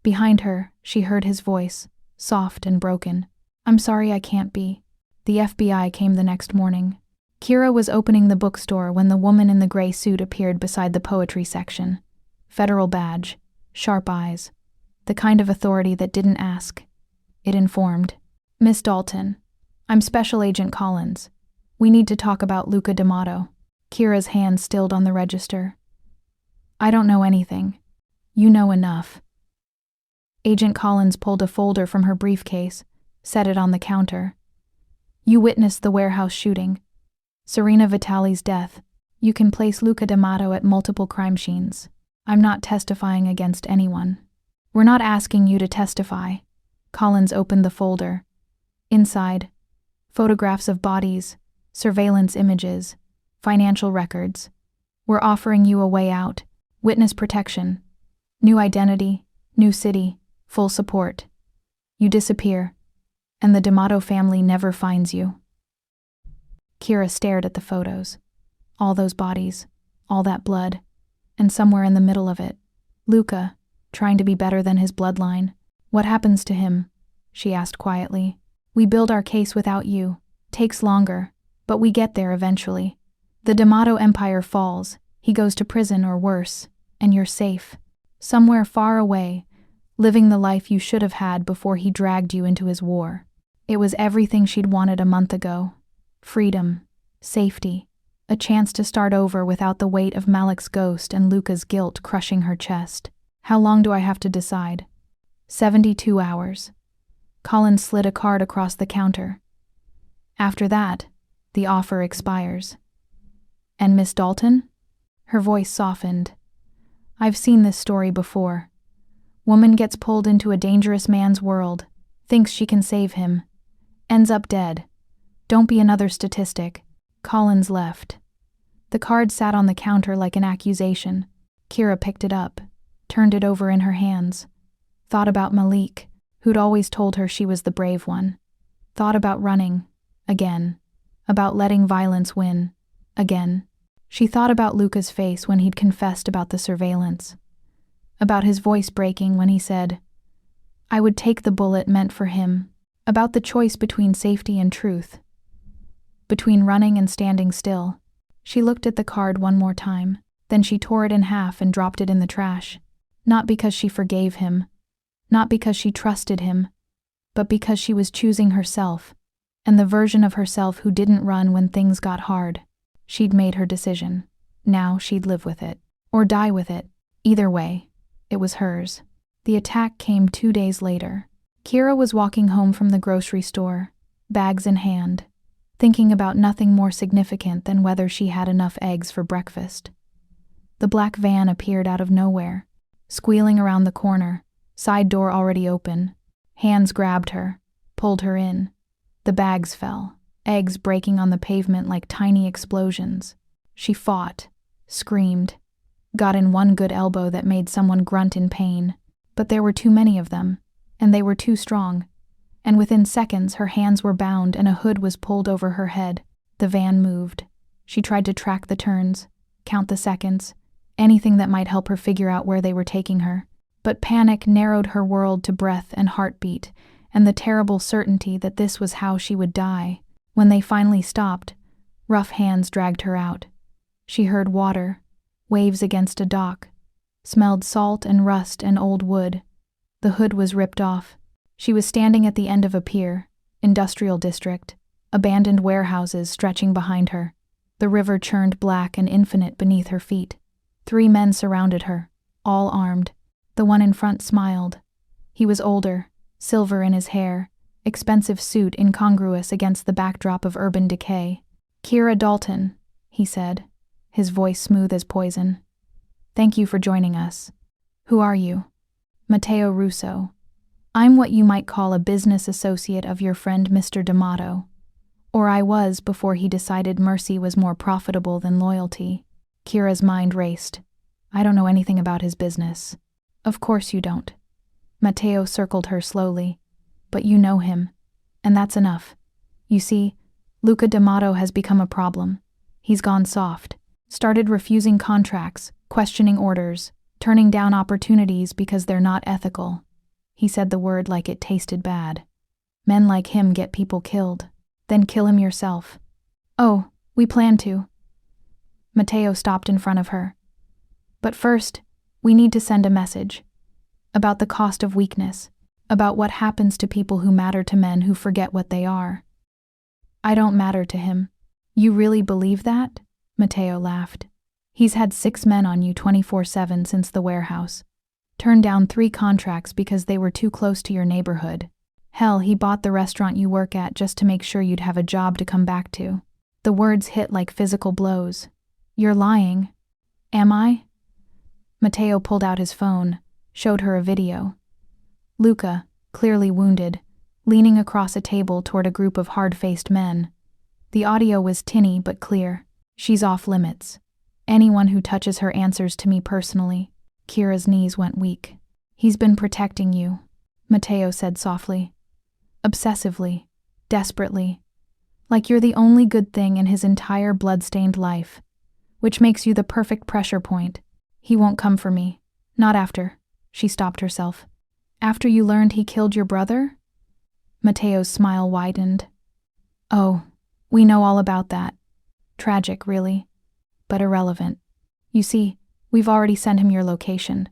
Behind her, she heard his voice, soft and broken. I'm sorry I can't be. The FBI came the next morning. Kira was opening the bookstore when the woman in the gray suit appeared beside the poetry section. Federal badge, sharp eyes, the kind of authority that didn't ask. It informed. Miss Dalton, I'm Special Agent Collins. We need to talk about Luca D'Amato. Kira's hand stilled on the register. I don't know anything. You know enough. Agent Collins pulled a folder from her briefcase, set it on the counter. You witnessed the warehouse shooting. Serena Vitali's death. You can place Luca D'Amato at multiple crime scenes. I'm not testifying against anyone. We're not asking you to testify. Collins opened the folder. Inside, photographs of bodies, surveillance images, financial records. We're offering you a way out, witness protection, new identity, new city, full support. You disappear, and the D'Amato family never finds you. Kira stared at the photos. All those bodies, all that blood, and somewhere in the middle of it, Luca, trying to be better than his bloodline. What happens to him? She asked quietly. We build our case without you. Takes longer, but we get there eventually. The D'Amato empire falls, he goes to prison or worse, and you're safe. Somewhere far away, living the life you should have had before he dragged you into his war. It was everything she'd wanted a month ago. Freedom, safety, a chance to start over without the weight of Malik's ghost and Luca's guilt crushing her chest. How long do I have to decide? 72 hours. Collins slid a card across the counter. After that, the offer expires. And Miss Dalton? Her voice softened. I've seen this story before. Woman gets pulled into a dangerous man's world, thinks she can save him, ends up dead. Don't be another statistic. Collins left. The card sat on the counter like an accusation. Kira picked it up, turned it over in her hands. Thought about Malik, who'd always told her she was the brave one. Thought about running, again. About letting violence win, again. She thought about Luca's face when he'd confessed about the surveillance. About his voice breaking when he said, I would take the bullet meant for him, about the choice between safety and truth, between running and standing still. She looked at the card one more time, then she tore it in half and dropped it in the trash. Not because she forgave him, not because she trusted him, but because she was choosing herself, and the version of herself who didn't run when things got hard. She'd made her decision. Now she'd live with it, or die with it. Either way, it was hers. The attack came 2 days later. Kira was walking home from the grocery store, bags in hand, thinking about nothing more significant than whether she had enough eggs for breakfast. The black van appeared out of nowhere, squealing around the corner, side door already open. Hands grabbed her, pulled her in. The bags fell, eggs breaking on the pavement like tiny explosions. She fought, screamed, got in one good elbow that made someone grunt in pain, but there were too many of them, and they were too strong, and within seconds her hands were bound and a hood was pulled over her head. The van moved. She tried to track the turns, count the seconds, anything that might help her figure out where they were taking her. But panic narrowed her world to breath and heartbeat, and the terrible certainty that this was how she would die. When they finally stopped, rough hands dragged her out. She heard water, waves against a dock, smelled salt and rust and old wood. The hood was ripped off. She was standing at the end of a pier, industrial district, abandoned warehouses stretching behind her. The river churned black and infinite beneath her feet. 3 men surrounded her, all armed. The one in front smiled. He was older, silver in his hair, expensive suit incongruous against the backdrop of urban decay. "Kira Dalton," he said, his voice smooth as poison. "Thank you for joining us. Who are you?" "Matteo Russo. I'm what you might call a business associate of your friend Mr. D'Amato. Or I was before he decided mercy was more profitable than loyalty." Kira's mind raced. "I don't know anything about his business." "Of course you don't." Matteo circled her slowly. "But you know him, and that's enough. You see, Luca D'Amato has become a problem. He's gone soft, started refusing contracts, questioning orders, turning down opportunities because they're not ethical." He said the word like it tasted bad. "Men like him get people killed. Then kill him yourself." "Oh, we plan to." Matteo stopped in front of her. "But first, we need to send a message. About the cost of weakness. About what happens to people who matter to men who forget what they are." "I don't matter to him." "You really believe that?" Matteo laughed. "He's had 6 men on you 24/7 since the warehouse. Turned down 3 contracts because they were too close to your neighborhood. Hell, he bought the restaurant you work at just to make sure you'd have a job to come back to." The words hit like physical blows. "You're lying." "Am I?" Matteo pulled out his phone, showed her a video. Luca, clearly wounded, leaning across a table toward a group of hard-faced men. The audio was tinny but clear. "She's off limits. Anyone who touches her answers to me personally." Kira's knees went weak. "He's been protecting you," Matteo said softly. "Obsessively, desperately. Like you're the only good thing in his entire blood-stained life, which makes you the perfect pressure point. He won't come for me. Not after." She stopped herself. "After you learned he killed your brother?" Matteo's smile widened. "Oh, we know all about that. Tragic, really, but irrelevant. You see, we've already sent him your location.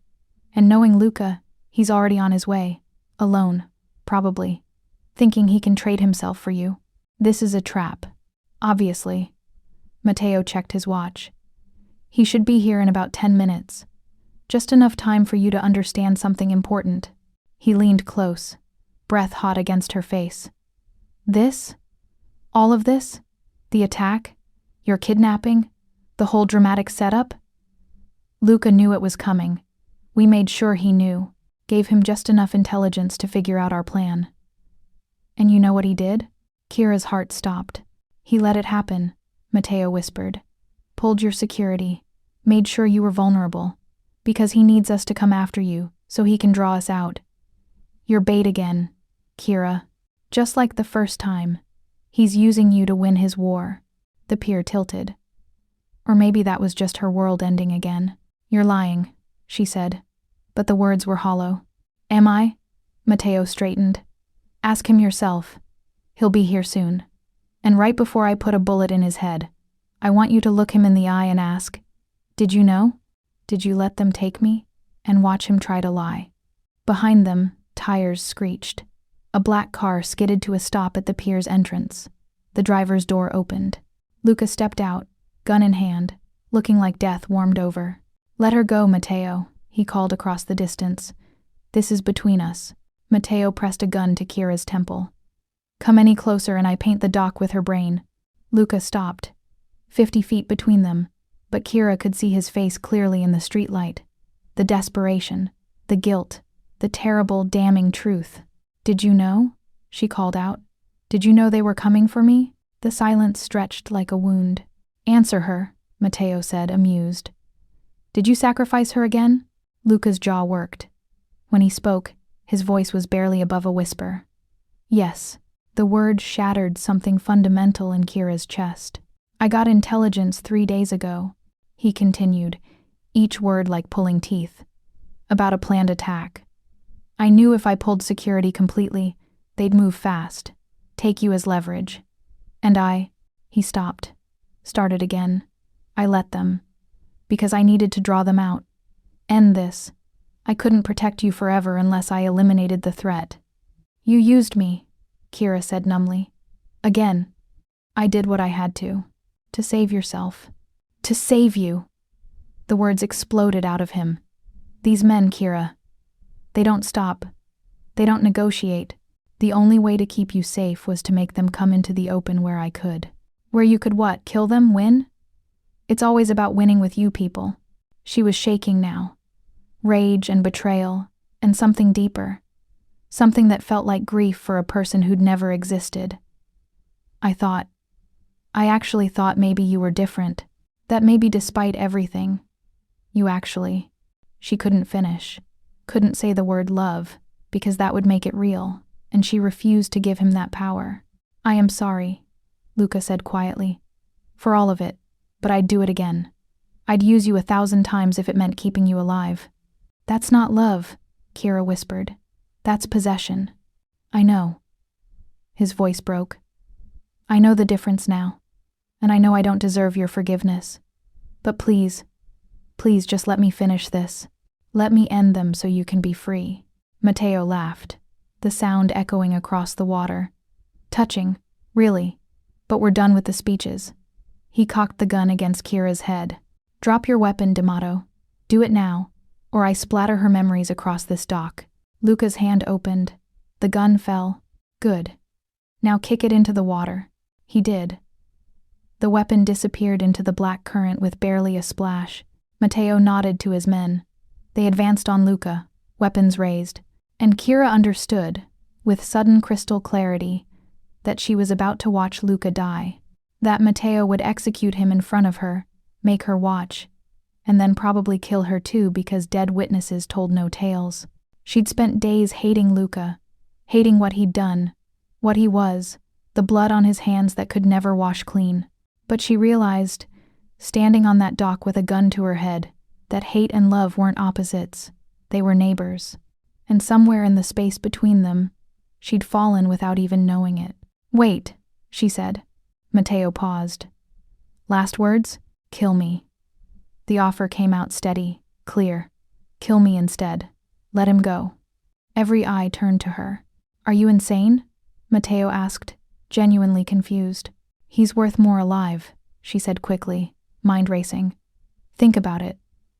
And knowing Luca, he's already on his way. Alone, probably. Thinking he can trade himself for you. This is a trap. Obviously." Matteo checked his watch. "He should be here in about 10 minutes. Just enough time for you to understand something important." He leaned close, breath hot against her face. "This? All of this? The attack? Your kidnapping? The whole dramatic setup?" "Luca knew it was coming. We made sure he knew. Gave him just enough intelligence to figure out our plan." "And you know what he did?" Kira's heart stopped. "He let it happen," Matteo whispered. "Pulled your security. Made sure you were vulnerable. Because he needs us to come after you, so he can draw us out. You're bait again, Kira. Just like the first time. He's using you to win his war." The pier tilted. Or maybe that was just her world ending again. "You're lying," she said. But the words were hollow. "Am I?" Matteo straightened. Ask him yourself. He'll be here soon. And right before I put a bullet in his head, I want you to look him in the eye and ask, did you know? Did you let them take me? And watch him try to lie. Behind them, tires screeched. A black car skidded to a stop at the pier's entrance. The driver's door opened. Luca stepped out, gun in hand, looking like death warmed over. Let her go, Matteo, he called across the distance. This is between us. Matteo pressed a gun to Kira's temple. Come any closer and I paint the dock with her brain. Luca stopped. 50 feet between them, but Kira could see his face clearly in the streetlight. The desperation, the guilt, the terrible, damning truth. Did you know? She called out. Did you know they were coming for me? The silence stretched like a wound. Answer her, Matteo said, amused. Did you sacrifice her again? Luca's jaw worked. When he spoke, his voice was barely above a whisper. Yes. The word shattered something fundamental in Kira's chest. I got intelligence 3 days ago, he continued, each word like pulling teeth. About a planned attack. I knew if I pulled security completely, they'd move fast, take you as leverage. And he stopped, started again. I let them. Because I needed to draw them out. End this. I couldn't protect you forever unless I eliminated the threat. You used me, Kira said numbly. Again. I did what I had to save yourself. To save you. The words exploded out of him. These men, Kira. They don't stop. They don't negotiate. The only way to keep you safe was to make them come into the open where I could. Where you could what? Kill them? Win? It's always about winning with you people. She was shaking now. Rage and betrayal, and something deeper. Something that felt like grief for a person who'd never existed. I actually thought maybe you were different. That maybe despite everything, She couldn't finish. Couldn't say the word love, because that would make it real, and she refused to give him that power. I am sorry, Luca said quietly. For all of it, but I'd do it again. I'd use you 1,000 times if it meant keeping you alive. That's not love, Kira whispered. That's possession. I know. His voice broke. I know the difference now, and I know I don't deserve your forgiveness. But please just let me finish this. Let me end them so you can be free. Matteo laughed, the sound echoing across the water. Touching, really, but we're done with the speeches. He cocked the gun against Kira's head. Drop your weapon, D'Amato. Do it now, or I splatter her memories across this dock. Luca's hand opened. The gun fell. Good. Now kick it into the water. He did. The weapon disappeared into the black current with barely a splash. Matteo nodded to his men. They advanced on Luca, weapons raised, and Kira understood, with sudden crystal clarity, that she was about to watch Luca die, that Matteo would execute him in front of her, make her watch, and then probably kill her too because dead witnesses told no tales. She'd spent days hating Luca, hating what he'd done, what he was, the blood on his hands that could never wash clean. But she realized, standing on that dock with a gun to her head, that hate and love weren't opposites, they were neighbors. And somewhere in the space between them, she'd fallen without even knowing it. Wait, she said. Matteo paused. Last words? Kill me. The offer came out steady, clear. Kill me instead. Let him go. Every eye turned to her. Are you insane? Matteo asked, genuinely confused. He's worth more alive, she said quickly, mind racing. Think about it.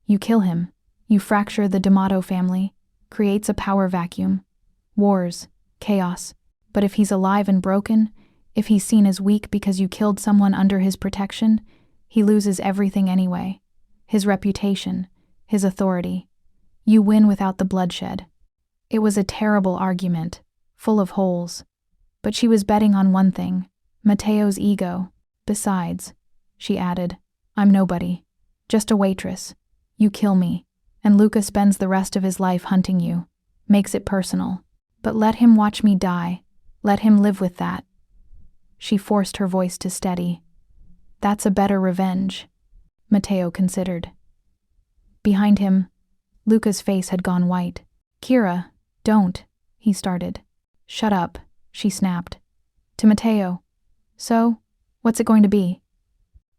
You kill him. You fracture the D'Amato family. Creates a power vacuum. Wars. Chaos. But if he's alive and broken, if he's seen as weak because you killed someone under his protection, he loses everything anyway. His reputation. His authority. You win without the bloodshed. It was a terrible argument, full of holes. But she was betting on one thing. Matteo's ego. Besides, she added, I'm nobody. Just a waitress. You kill me, and Luca spends the rest of his life hunting you. Makes it personal. But let him watch me die. Let him live with that. She forced her voice to steady. That's a better revenge, Matteo considered. Behind him, Luca's face had gone white. Kira, don't, he started. Shut up, she snapped. To Mateo. So, what's it going to be?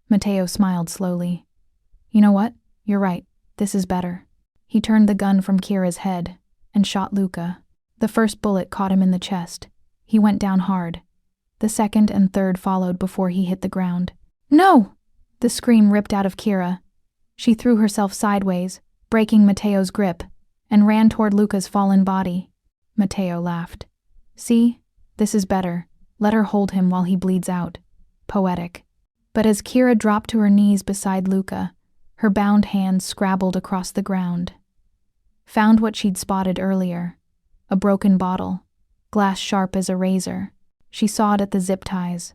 Mateo smiled slowly. You know what? You're right. This is better. He turned the gun from Kira's head and shot Luca. The first bullet caught him in the chest. He went down hard. The second and third followed before he hit the ground. No! The scream ripped out of Kira. She threw herself sideways, breaking Mateo's grip, and ran toward Luca's fallen body. Mateo laughed. See? This is better. Let her hold him while he bleeds out. Poetic. But as Kira dropped to her knees beside Luca, her bound hands scrabbled across the ground. Found what she'd spotted earlier. A broken bottle, glass sharp as a razor. She sawed at the zip ties.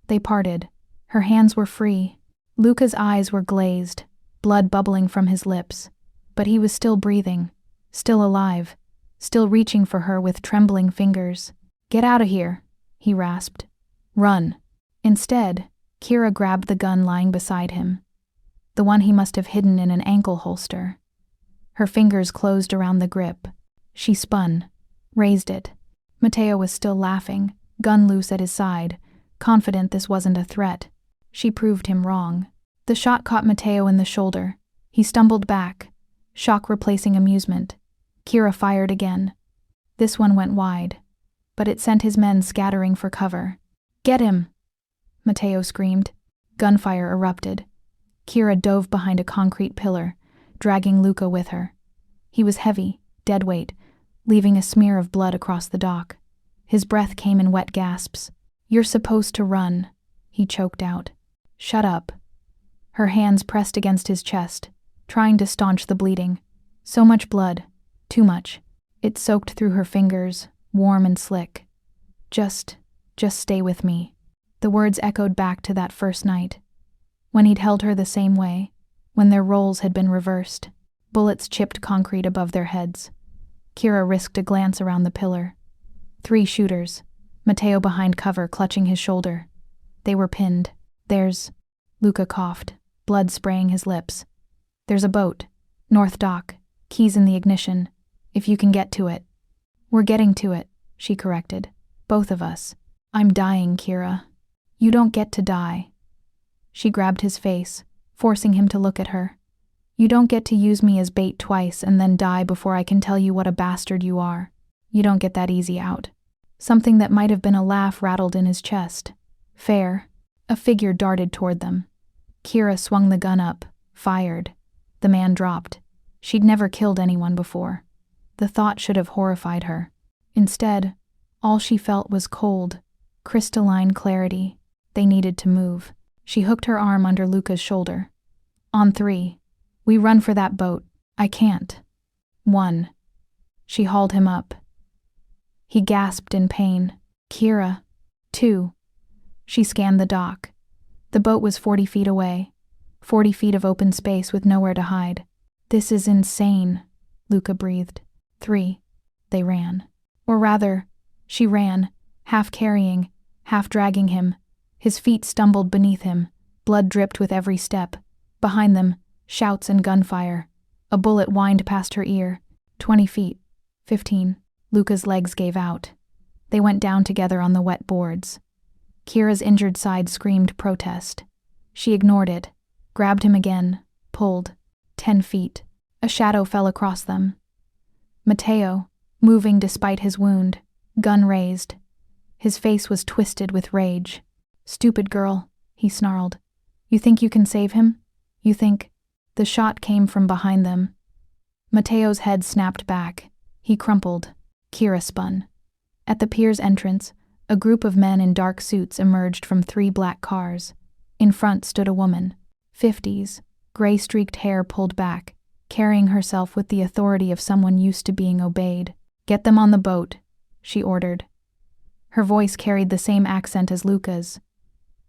They parted. Her hands were free. Luca's eyes were glazed, blood bubbling from his lips. But he was still breathing, still alive, still reaching for her with trembling fingers. Get out of here, he rasped. Run. Instead, Kira grabbed the gun lying beside him, the one he must have hidden in an ankle holster. Her fingers closed around the grip. She spun, raised it. Mateo was still laughing, gun loose at his side, confident this wasn't a threat. She proved him wrong. The shot caught Mateo in the shoulder. He stumbled back, shock replacing amusement. Kira fired again. This one went wide, but it sent his men scattering for cover. Get him! Mateo screamed. Gunfire erupted. Kira dove behind a concrete pillar, dragging Luca with her. He was heavy, dead weight, leaving a smear of blood across the dock. His breath came in wet gasps. You're supposed to run, he choked out. Shut up. Her hands pressed against his chest, trying to staunch the bleeding. So much blood. Too much. It soaked through her fingers, warm and slick. Just stay with me. The words echoed back to that first night, when he'd held her the same way, when their roles had been reversed. Bullets chipped concrete above their heads. Kira risked a glance around the pillar. 3 shooters, Mateo behind cover clutching his shoulder. They were pinned. Luca coughed, blood spraying his lips. There's a boat. North Dock. Keys in the ignition. If you can get to it. We're getting to it, she corrected. Both of us. I'm dying, Kira. You don't get to die. She grabbed his face, forcing him to look at her. You don't get to use me as bait twice and then die before I can tell you what a bastard you are. You don't get that easy out. Something that might have been a laugh rattled in his chest. Fair. A figure darted toward them. Kira swung the gun up, fired. The man dropped. She'd never killed anyone before. The thought should have horrified her. Instead, all she felt was cold, crystalline clarity. They needed to move. She hooked her arm under Luca's shoulder. On 3. We run for that boat. I can't. 1. She hauled him up. He gasped in pain. Kira. 2. She scanned the dock. The boat was 40 feet away. 40 feet of open space with nowhere to hide. This is insane, Luca breathed. 3. They ran. Or rather, she ran, half carrying, half dragging him. His feet stumbled beneath him. Blood dripped with every step. Behind them, shouts and gunfire. A bullet whined past her ear. 20 feet. 15. Luca's legs gave out. They went down together on the wet boards. Kira's injured side screamed protest. She ignored it, grabbed him again, pulled. 10 feet. A shadow fell across them. Mateo, moving despite his wound, gun raised. His face was twisted with rage. Stupid girl, he snarled. You think you can save him? You think... The shot came from behind them. Mateo's head snapped back. He crumpled. Kira spun. At the pier's entrance, a group of men in dark suits emerged from 3 black cars. In front stood a woman, 50s, gray-streaked hair pulled back, carrying herself with the authority of someone used to being obeyed. Get them on the boat, she ordered. Her voice carried the same accent as Luca's.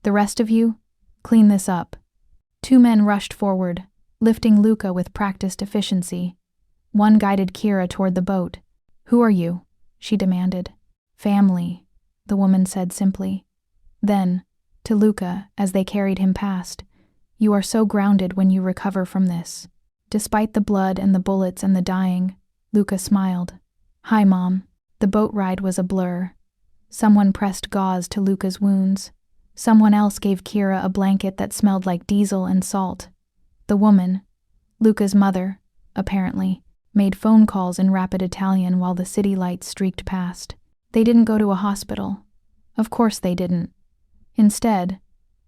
The rest of you, clean this up. 2 men rushed forward, lifting Luca with practiced efficiency. One guided Kira toward the boat. Who are you? She demanded. Family, the woman said simply. Then, to Luca, as they carried him past, you are so grounded when you recover from this. Despite the blood and the bullets and the dying, Luca smiled. Hi, Mom. The boat ride was a blur. Someone pressed gauze to Luca's wounds. Someone else gave Kira a blanket that smelled like diesel and salt. The woman, Luca's mother, apparently, made phone calls in rapid Italian while the city lights streaked past. They didn't go to a hospital. Of course they didn't. Instead,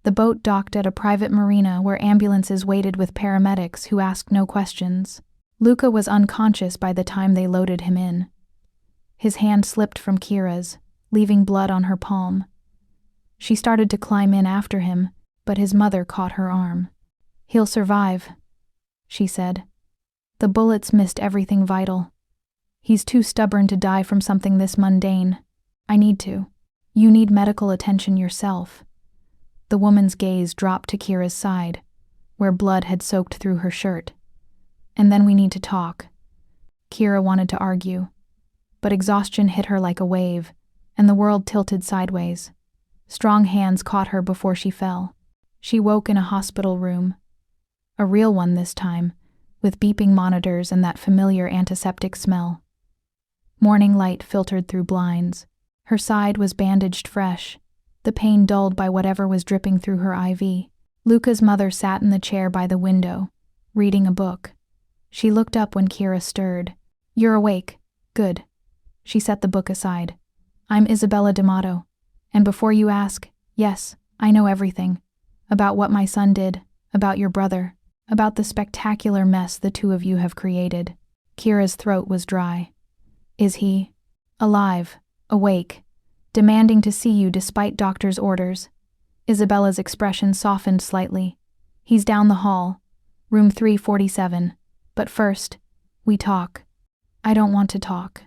the boat docked at a private marina where ambulances waited with paramedics who asked no questions. Luca was unconscious by the time they loaded him in. His hand slipped from Kira's, leaving blood on her palm. She started to climb in after him, but his mother caught her arm. "He'll survive," she said. "The bullets missed everything vital. He's too stubborn to die from something this mundane. I need to. You need medical attention yourself." The woman's gaze dropped to Kira's side, where blood had soaked through her shirt. "And then we need to talk." Kira wanted to argue, but exhaustion hit her like a wave, and the world tilted sideways. Strong hands caught her before she fell. She woke in a hospital room. A real one this time, with beeping monitors and that familiar antiseptic smell. Morning light filtered through blinds. Her side was bandaged fresh, the pain dulled by whatever was dripping through her IV. Luca's mother sat in the chair by the window, reading a book. She looked up when Kira stirred. "You're awake. Good." She set the book aside. "I'm Isabella D'Amato. And before you ask, yes, I know everything. About what my son did, about your brother, about the spectacular mess the two of you have created." Kira's throat was dry. "Is he alive, awake, demanding to see you despite doctor's orders?" Isabella's expression softened slightly. "He's down the hall, room 347. But first, we talk." "I don't want to talk."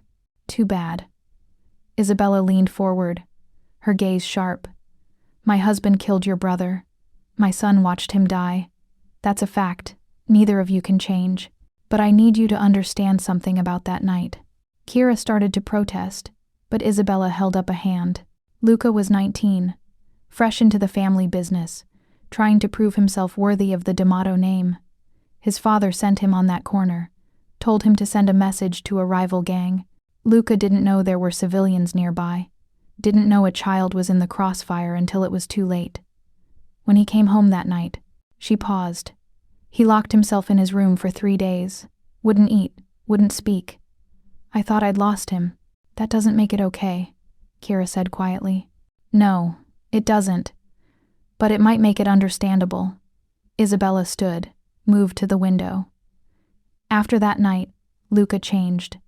"Too bad." Isabella leaned forward, her gaze sharp. "My husband killed your brother. My son watched him die. That's a fact. Neither of you can change. But I need you to understand something about that night." Kira started to protest, but Isabella held up a hand. Luca was 19, fresh into the family business, trying to prove himself worthy of the D'Amato name. His father sent him on that corner, told him to send a message to a rival gang. Luca didn't know there were civilians nearby, didn't know a child was in the crossfire until it was too late. When he came home that night, she paused. He locked himself in his room for 3 days, wouldn't eat, wouldn't speak. "I thought I'd lost him." "That doesn't make it okay," Kira said quietly. "No, it doesn't. But it might make it understandable." Isabella stood, moved to the window. After that night, Luca changed.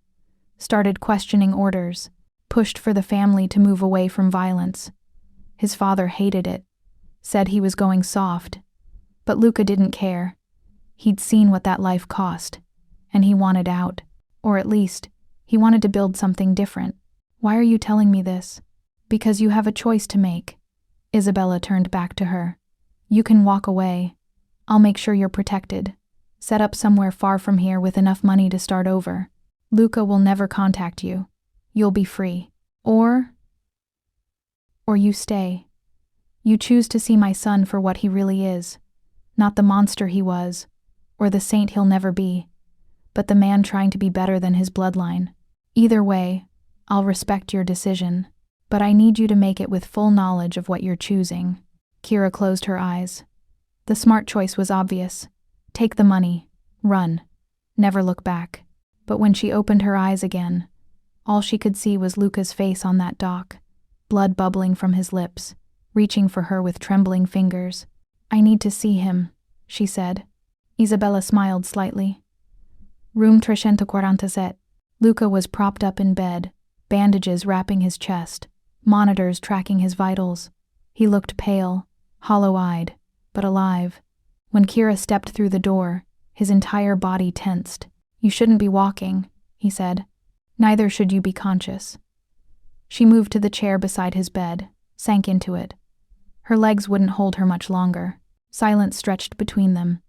Started questioning orders, pushed for the family to move away from violence. His father hated it, said he was going soft. But Luca didn't care. He'd seen what that life cost, and he wanted out. Or at least, he wanted to build something different. "Why are you telling me this?" "Because you have a choice to make." Isabella turned back to her. "You can walk away. I'll make sure you're protected. Set up somewhere far from here with enough money to start over. Luca will never contact you. You'll be free. Or you stay. You choose to see my son for what he really is. Not the monster he was, or the saint he'll never be, but the man trying to be better than his bloodline. Either way, I'll respect your decision, but I need you to make it with full knowledge of what you're choosing." Kira closed her eyes. The smart choice was obvious. Take the money. Run. Never look back. But when she opened her eyes again, all she could see was Luca's face on that dock, blood bubbling from his lips, reaching for her with trembling fingers. "I need to see him," she said. Isabella smiled slightly. Room 347. Luca was propped up in bed, bandages wrapping his chest, monitors tracking his vitals. He looked pale, hollow-eyed, but alive. When Kira stepped through the door, his entire body tensed. "You shouldn't be walking," he said. "Neither should you be conscious." She moved to the chair beside his bed, sank into it. Her legs wouldn't hold her much longer. Silence stretched between them,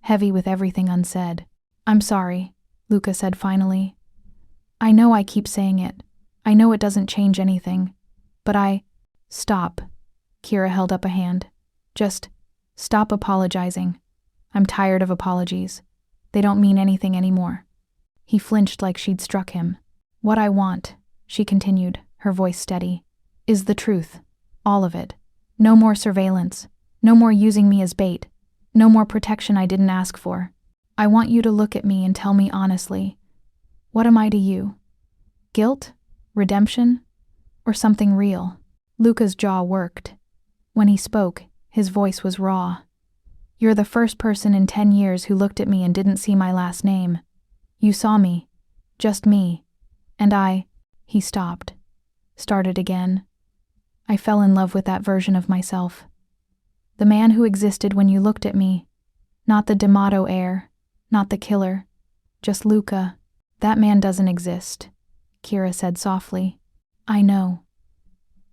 heavy with everything unsaid. "I'm sorry," Luca said finally. "I know I keep saying it. I know it doesn't change anything. But Stop." Kira held up a hand. "Just stop apologizing. I'm tired of apologies. They don't mean anything anymore." He flinched like she'd struck him. "What I want," she continued, her voice steady, is the truth. All of it. No more surveillance. No more using me as bait. No more protection I didn't ask for. I want you to look at me and tell me honestly, what am I to you? Guilt? Redemption? Or something real? Luca's jaw worked. When he spoke, his voice was raw. You're the first person in 10 years who looked at me and didn't see my last name. You saw me. Just me. And he stopped. Started again. I fell in love with that version of myself. The man who existed when you looked at me. Not the D'Amato heir. Not the killer. Just Luca. That man doesn't exist, Kira said softly. I know.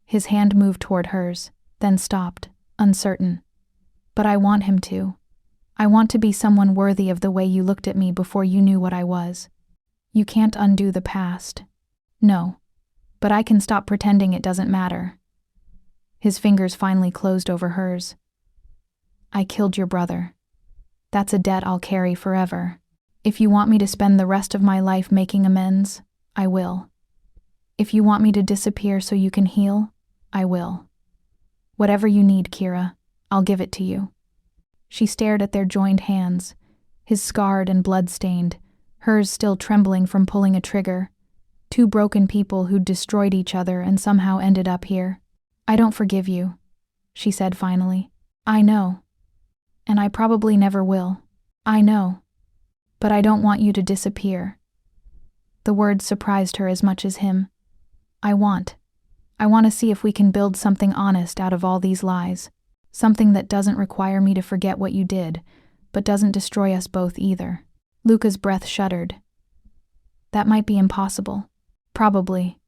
His hand moved toward hers, then stopped, uncertain. But I want him to. I want to be someone worthy of the way you looked at me before you knew what I was. You can't undo the past. No. But I can stop pretending it doesn't matter. His fingers finally closed over hers. I killed your brother. That's a debt I'll carry forever. If you want me to spend the rest of my life making amends, I will. If you want me to disappear so you can heal, I will. Whatever you need, Kira, I'll give it to you. She stared at their joined hands, his scarred and blood-stained, hers still trembling from pulling a trigger. Two broken people who'd destroyed each other and somehow ended up here. I don't forgive you, she said finally. I know. And I probably never will. I know. But I don't want you to disappear. The words surprised her as much as him. I want to see if we can build something honest out of all these lies. Something that doesn't require me to forget what you did, but doesn't destroy us both either. Luca's breath shuddered. That might be impossible. Probably.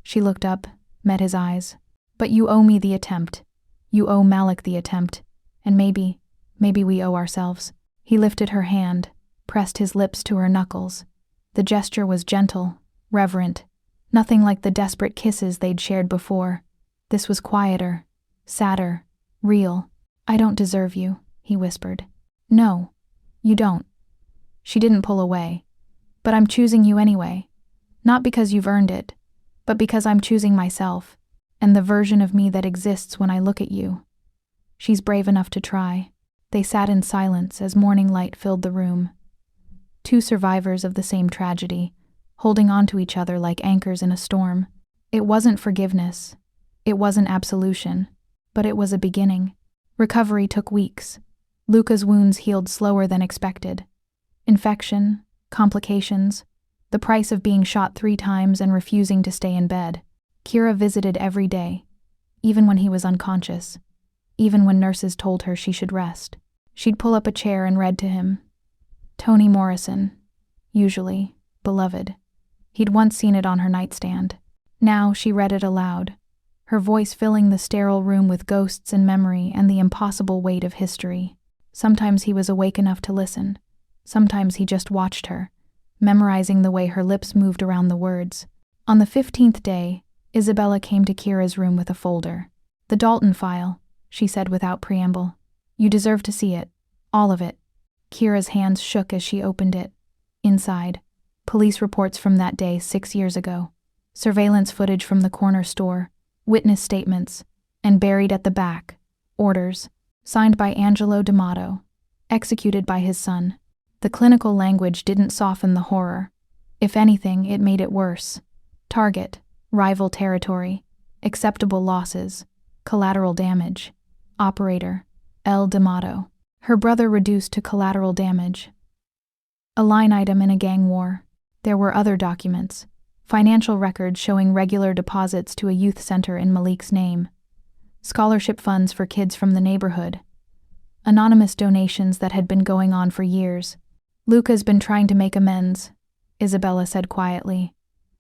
She looked up, met his eyes. But you owe me the attempt. You owe Malik the attempt. And maybe we owe ourselves. He lifted her hand, pressed his lips to her knuckles. The gesture was gentle, reverent, nothing like the desperate kisses they'd shared before. This was quieter, sadder, real. I don't deserve you, he whispered. No, you don't. She didn't pull away. But I'm choosing you anyway. Not because you've earned it, but because I'm choosing myself, and the version of me that exists when I look at you. She's brave enough to try. They sat in silence as morning light filled the room. Two survivors of the same tragedy, holding on to each other like anchors in a storm. It wasn't forgiveness. It wasn't absolution. But it was a beginning. Recovery took weeks. Luca's wounds healed slower than expected. Infection, complications, the price of being shot 3 times and refusing to stay in bed. Kira visited every day, even when he was unconscious, even when nurses told her she should rest. She'd pull up a chair and read to him. Toni Morrison, usually, beloved. He'd once seen it on her nightstand. Now she read it aloud, her voice filling the sterile room with ghosts and memory and the impossible weight of history. Sometimes he was awake enough to listen. Sometimes he just watched her, memorizing the way her lips moved around the words. On the 15th day, Isabella came to Kira's room with a folder. The Dalton file, she said without preamble. You deserve to see it. All of it. Kira's hands shook as she opened it. Inside, police reports from that day 6 years ago. Surveillance footage from the corner store. Witness statements. And buried at the back, orders. Signed by Angelo D'Amato. Executed by his son. The clinical language didn't soften the horror. If anything, it made it worse. Target. Rival territory. Acceptable losses. Collateral damage. Operator. L. D'Amato. Her brother reduced to collateral damage. A line item in a gang war. There were other documents. Financial records showing regular deposits to a youth center in Malik's name. Scholarship funds for kids from the neighborhood. Anonymous donations that had been going on for years. Luca's been trying to make amends, Isabella said quietly.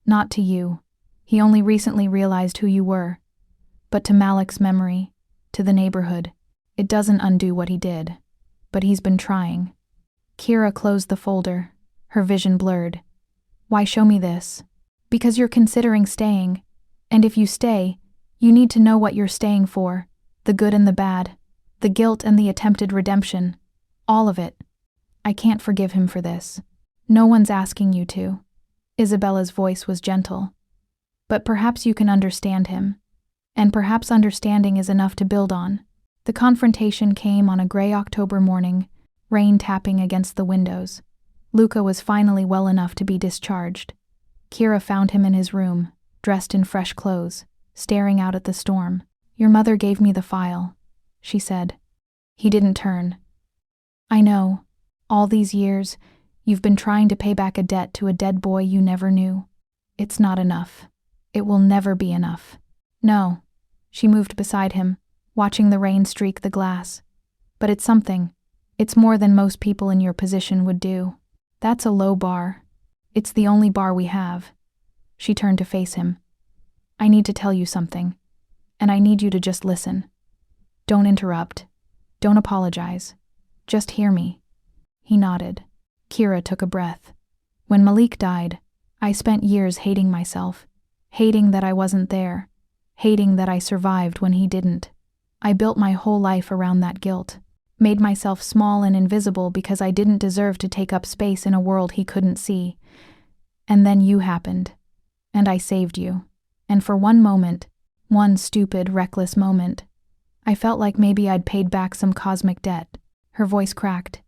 Not to you. He only recently realized who you were. But to Malik's memory, to the neighborhood. It doesn't undo what he did. But he's been trying. Kira closed the folder, her vision blurred. Why show me this? Because you're considering staying. And if you stay, you need to know what you're staying for. The good and the bad. The guilt and the attempted redemption. All of it. I can't forgive him for this. No one's asking you to. Isabella's voice was gentle. But perhaps you can understand him. And perhaps understanding is enough to build on. The confrontation came on a gray October morning, rain tapping against the windows. Luca was finally well enough to be discharged. Kira found him in his room, dressed in fresh clothes, staring out at the storm. "Your mother gave me the file," she said. He didn't turn. "I know. All these years, you've been trying to pay back a debt to a dead boy you never knew. It's not enough. It will never be enough." "No." She moved beside him, watching the rain streak the glass. "But it's something. It's more than most people in your position would do. That's a low bar. It's the only bar we have." She turned to face him. "I need to tell you something. And I need you to just listen. Don't interrupt. Don't apologize. Just hear me." He nodded. Kira took a breath. "When Malik died, I spent years hating myself, hating that I wasn't there, hating that I survived when he didn't. I built my whole life around that guilt, made myself small and invisible because I didn't deserve to take up space in a world he couldn't see. And then you happened, and I saved you. And for one moment, one stupid, reckless moment, I felt like maybe I'd paid back some cosmic debt." Her voice cracked.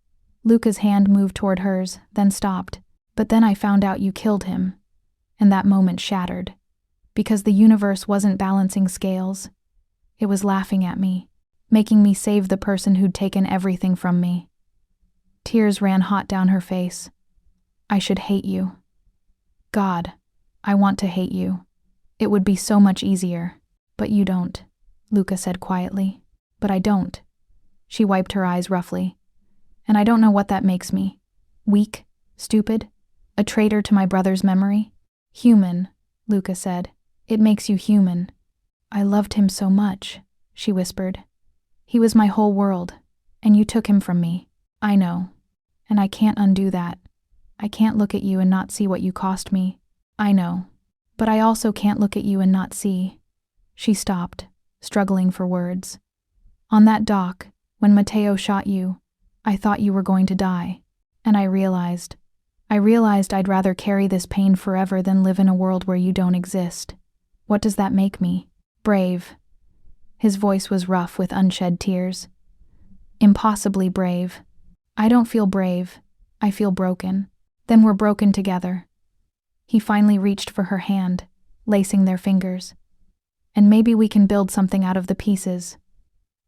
Luca's hand moved toward hers, then stopped. "But then I found out you killed him, and that moment shattered. Because the universe wasn't balancing scales. It was laughing at me, making me save the person who'd taken everything from me." Tears ran hot down her face. "I should hate you. God, I want to hate you. It would be so much easier. But you don't," Luca said quietly. "But I don't." She wiped her eyes roughly. "And I don't know what that makes me. Weak? Stupid? A traitor to my brother's memory?" "Human," Luca said. "It makes you human." "I loved him so much," she whispered. "He was my whole world, and you took him from me. I know. And I can't undo that. I can't look at you and not see what you cost me. I know. But I also can't look at you and not see." She stopped, struggling for words. "On that dock, when Matteo shot you, I thought you were going to die. And I realized I'd rather carry this pain forever than live in a world where you don't exist. What does that make me? Brave." His voice was rough with unshed tears. "Impossibly brave. I don't feel brave. I feel broken. Then we're broken together." He finally reached for her hand, lacing their fingers. "And maybe we can build something out of the pieces.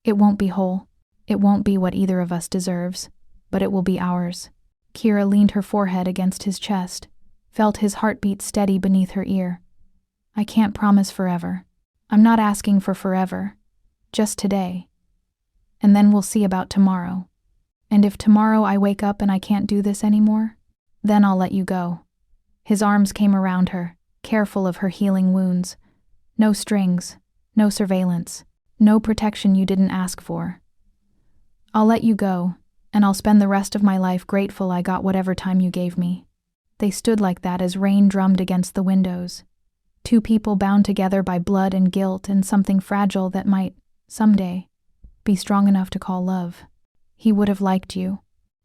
It won't be whole. It won't be what either of us deserves, but it will be ours." Kira leaned her forehead against his chest, felt his heartbeat steady beneath her ear. "I can't promise forever. I'm not asking for forever. Just today. And then we'll see about tomorrow. And if tomorrow I wake up and I can't do this anymore, then I'll let you go." His arms came around her, careful of her healing wounds. "No strings, no surveillance, no protection you didn't ask for. I'll let you go, and I'll spend the rest of my life grateful I got whatever time you gave me." They stood like that as rain drummed against the windows. Two people bound together by blood and guilt and something fragile that might, someday, be strong enough to call love. "He would have liked you,"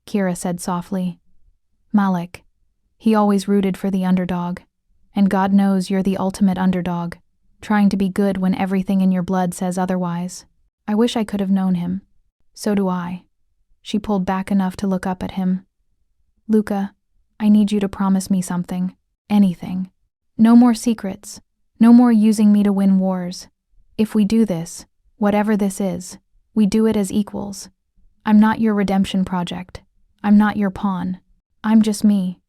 Kira said softly. "Malik. He always rooted for the underdog. And God knows you're the ultimate underdog, trying to be good when everything in your blood says otherwise. I wish I could have known him." "So do I." She pulled back enough to look up at him. "Luca, I need you to promise me something. Anything. No more secrets. No more using me to win wars. If we do this, whatever this is, we do it as equals. I'm not your redemption project. I'm not your pawn. I'm just me.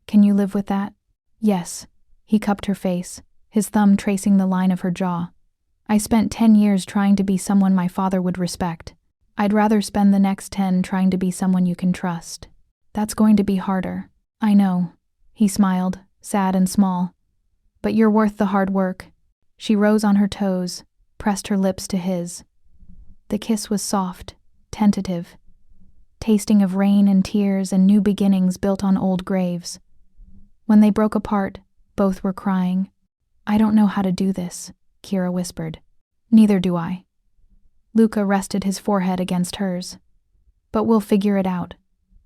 Can you live with that?" "Yes." He cupped her face, his thumb tracing the line of her jaw. "I spent 10 years trying to be someone my father would respect. I'd rather spend the next 10 trying to be someone you can trust. That's going to be harder. I know." He smiled, sad and small. "But you're worth the hard work." She rose on her toes, pressed her lips to his. The kiss was soft, tentative, tasting of rain and tears and new beginnings built on old graves. When they broke apart, both were crying. "I don't know how to do this," Kira whispered. "Neither do I." Luca rested his forehead against hers. "But we'll figure it out,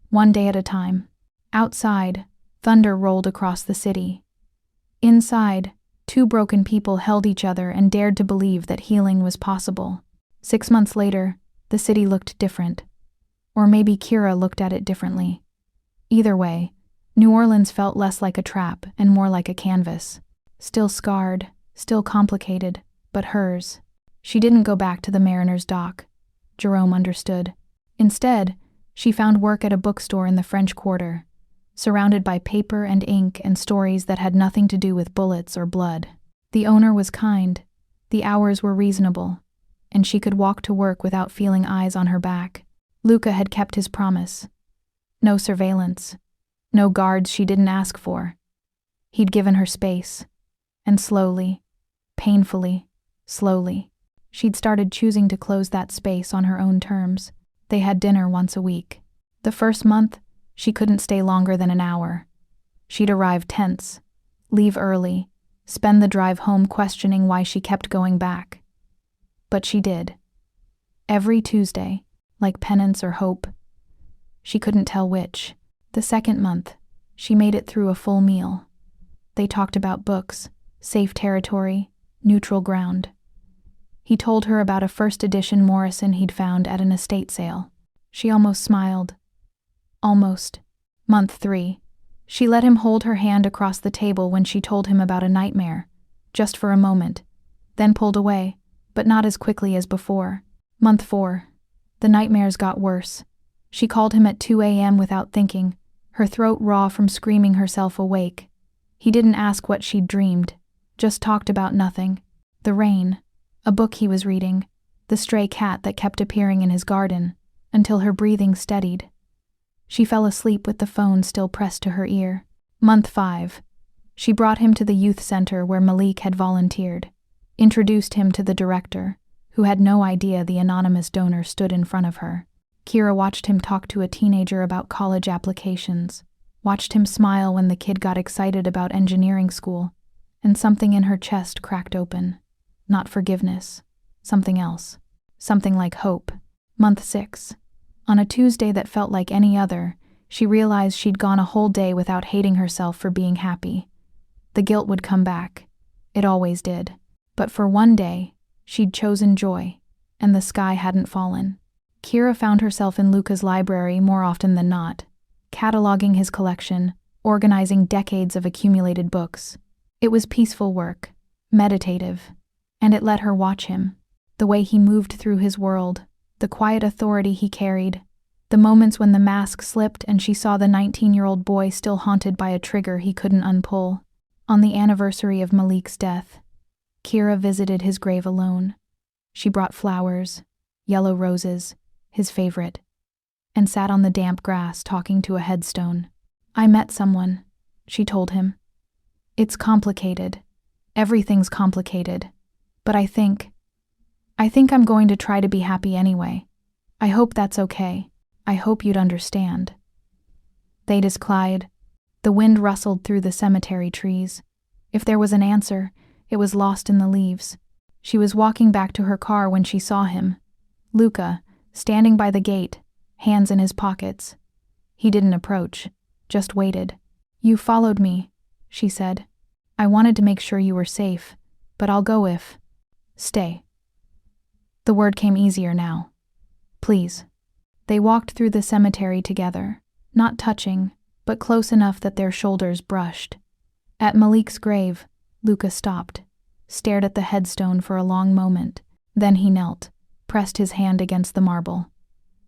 one day at a time." Outside, thunder rolled across the city. Inside, Two broken people held each other and dared to believe that healing was possible. 6 months later, the city looked different. Or maybe Kira looked at it differently. Either way, New Orleans felt less like a trap and more like a canvas. Still scarred, still complicated, but hers. She didn't go back to the Mariner's dock. Jerome understood. Instead, she found work at a bookstore in the French Quarter, surrounded by paper and ink and stories that had nothing to do with bullets or blood. The owner was kind, the hours were reasonable, and she could walk to work without feeling eyes on her back. Luca had kept his promise. No surveillance, no guards she didn't ask for. He'd given her space, and slowly, painfully, slowly, she'd started choosing to close that space on her own terms. They had dinner once a week. The first month, she couldn't stay longer than an hour. She'd arrive tense, leave early, spend the drive home questioning why she kept going back. But she did. Every Tuesday, like penance or hope. She couldn't tell which. The second month, she made it through a full meal. They talked about books, safe territory, neutral ground. He told her about a first edition Morrison he'd found at an estate sale. She almost smiled. Almost. Month 3. She let him hold her hand across the table when she told him about a nightmare, just for a moment, then pulled away, but not as quickly as before. Month 4. The nightmares got worse. She called him at 2 a.m. without thinking, her throat raw from screaming herself awake. He didn't ask what she'd dreamed, just talked about nothing. The rain, a book he was reading, the stray cat that kept appearing in his garden, until her breathing steadied. She fell asleep with the phone still pressed to her ear. Month 5. She brought him to the youth center where Malik had volunteered, introduced him to the director, who had no idea the anonymous donor stood in front of her. Kira watched him talk to a teenager about college applications, watched him smile when the kid got excited about engineering school, and something in her chest cracked open. Not forgiveness, something else. Something like hope. Month 6. On a Tuesday that felt like any other, she realized she'd gone a whole day without hating herself for being happy. The guilt would come back. It always did. But for one day, she'd chosen joy, and the sky hadn't fallen. Kira found herself in Luca's library more often than not, cataloging his collection, organizing decades of accumulated books. It was peaceful work, meditative, and it let her watch him. The way he moved through his world, the quiet authority he carried, the moments when the mask slipped and she saw the 19-year-old boy still haunted by a trigger he couldn't unpull. On the anniversary of Malik's death, Kira visited his grave alone. She brought flowers, yellow roses, his favorite, and sat on the damp grass talking to a headstone. "I met someone," she told him. "It's complicated. Everything's complicated. But I think I'm going to try to be happy anyway. I hope that's okay. I hope you'd understand." Thaddeus Clyde. The wind rustled through the cemetery trees. If there was an answer, it was lost in the leaves. She was walking back to her car when she saw him. Luca, standing by the gate, hands in his pockets. He didn't approach, just waited. "You followed me," she said. "I wanted to make sure you were safe, but I'll go if..." "Stay." The word came easier now. "Please." They walked through the cemetery together, not touching, but close enough that their shoulders brushed. At Malik's grave, Luca stopped, stared at the headstone for a long moment. Then he knelt, pressed his hand against the marble,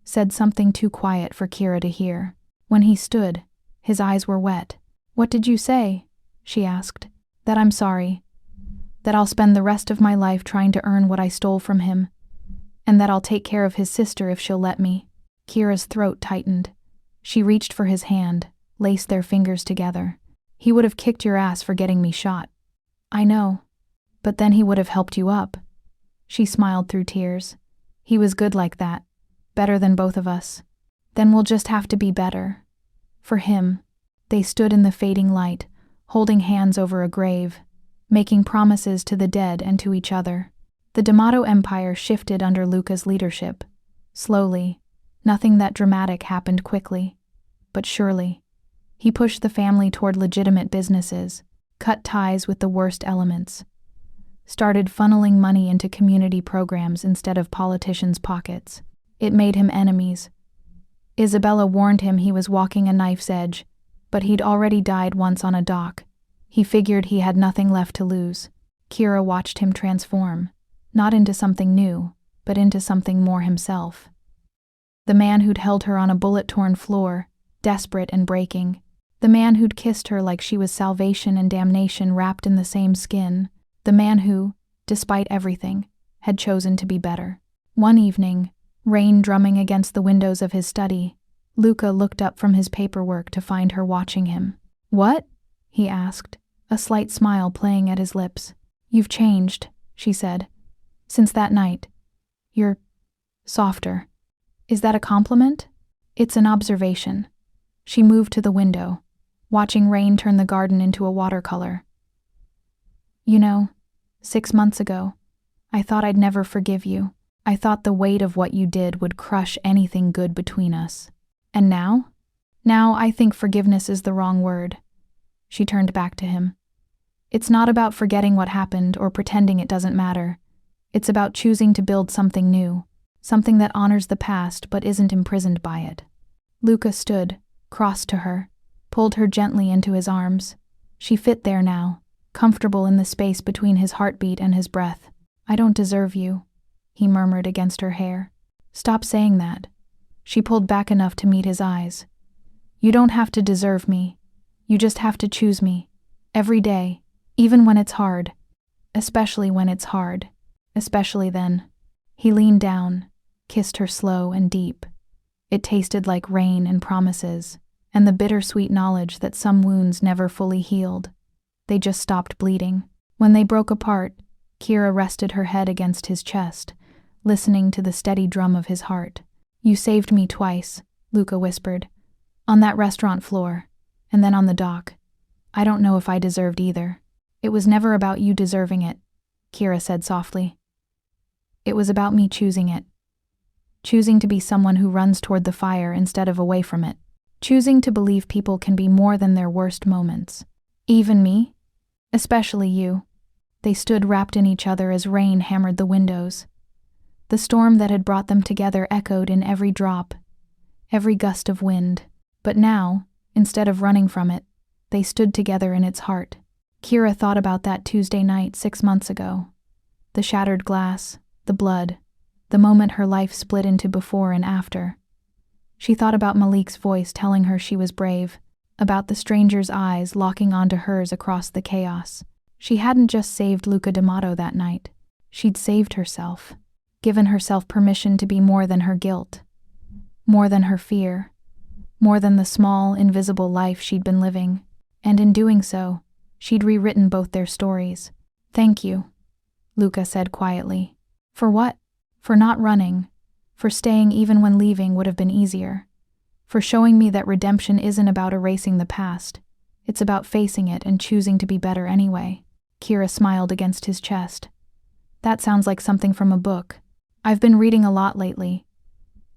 said something too quiet for Kira to hear. When he stood, his eyes were wet. "What did you say?" she asked. "That I'm sorry. That I'll spend the rest of my life trying to earn what I stole from him. And that I'll take care of his sister if she'll let me." Kira's throat tightened. She reached for his hand, laced their fingers together. "He would have kicked your ass for getting me shot." "I know. But then he would have helped you up." She smiled through tears. "He was good like that. Better than both of us. Then we'll just have to be better. For him." They stood in the fading light, holding hands over a grave, making promises to the dead and to each other. The D'Amato Empire shifted under Luca's leadership. Slowly. Nothing that dramatic happened quickly. But surely. He pushed the family toward legitimate businesses, cut ties with the worst elements, started funneling money into community programs instead of politicians' pockets. It made him enemies. Isabella warned him he was walking a knife's edge, but he'd already died once on a dock. He figured he had nothing left to lose. Kira watched him transform, not into something new, but into something more himself. The man who'd held her on a bullet-torn floor, desperate and breaking. The man who'd kissed her like she was salvation and damnation wrapped in the same skin. The man who, despite everything, had chosen to be better. One evening, rain drumming against the windows of his study, Luca looked up from his paperwork to find her watching him. "What?" he asked, a slight smile playing at his lips. "You've changed," she said. "Since that night. You're softer." "Is that a compliment?" "It's an observation." She moved to the window, watching rain turn the garden into a watercolor. "You know, 6 months ago, I thought I'd never forgive you. I thought the weight of what you did would crush anything good between us. And now? Now I think forgiveness is the wrong word." She turned back to him. "It's not about forgetting what happened or pretending it doesn't matter. It's about choosing to build something new, something that honors the past but isn't imprisoned by it." Luca stood, crossed to her, pulled her gently into his arms. She fit there now, comfortable in the space between his heartbeat and his breath. "I don't deserve you," he murmured against her hair. "Stop saying that." She pulled back enough to meet his eyes. "You don't have to deserve me. You just have to choose me. Every day, even when it's hard. Especially when it's hard. Especially then." He leaned down, kissed her slow and deep. It tasted like rain and promises, and the bittersweet knowledge that some wounds never fully healed. They just stopped bleeding. When they broke apart, Kira rested her head against his chest, listening to the steady drum of his heart. "You saved me twice," Luca whispered. "On that restaurant floor, and then on the dock. I don't know if I deserved either." "It was never about you deserving it," Kira said softly. "It was about me choosing it. Choosing to be someone who runs toward the fire instead of away from it. Choosing to believe people can be more than their worst moments. Even me? Especially you." They stood wrapped in each other as rain hammered the windows. The storm that had brought them together echoed in every drop, every gust of wind. But now, instead of running from it, they stood together in its heart. Kira thought about that Tuesday night 6 months ago. The shattered glass, the blood, the moment her life split into before and after. She thought about Malik's voice telling her she was brave, about the stranger's eyes locking onto hers across the chaos. She hadn't just saved Luca D'Amato that night. She'd saved herself, given herself permission to be more than her guilt, more than her fear, more than the small, invisible life she'd been living. And in doing so, she'd rewritten both their stories. "Thank you," Luca said quietly. "For what?" "For not running. For staying even when leaving would have been easier. For showing me that redemption isn't about erasing the past. It's about facing it and choosing to be better anyway." Kira smiled against his chest. "That sounds like something from a book. I've been reading a lot lately."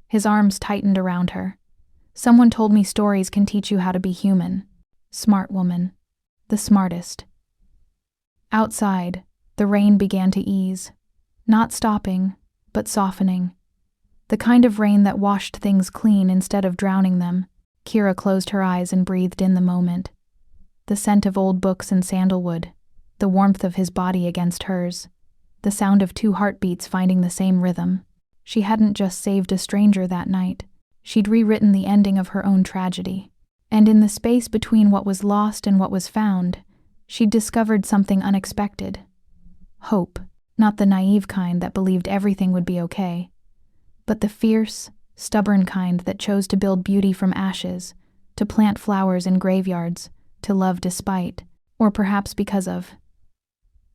His arms tightened around her. "Someone told me stories can teach you how to be human. Smart woman. The smartest." Outside, the rain began to ease. Not stopping, but softening. The kind of rain that washed things clean instead of drowning them. Kira closed her eyes and breathed in the moment. The scent of old books and sandalwood, the warmth of his body against hers, the sound of 2 heartbeats finding the same rhythm. She hadn't just saved a stranger that night. She'd rewritten the ending of her own tragedy. And in the space between what was lost and what was found, she'd discovered something unexpected. Hope, not the naive kind that believed everything would be okay, but the fierce, stubborn kind that chose to build beauty from ashes, to plant flowers in graveyards, to love despite, or perhaps because of,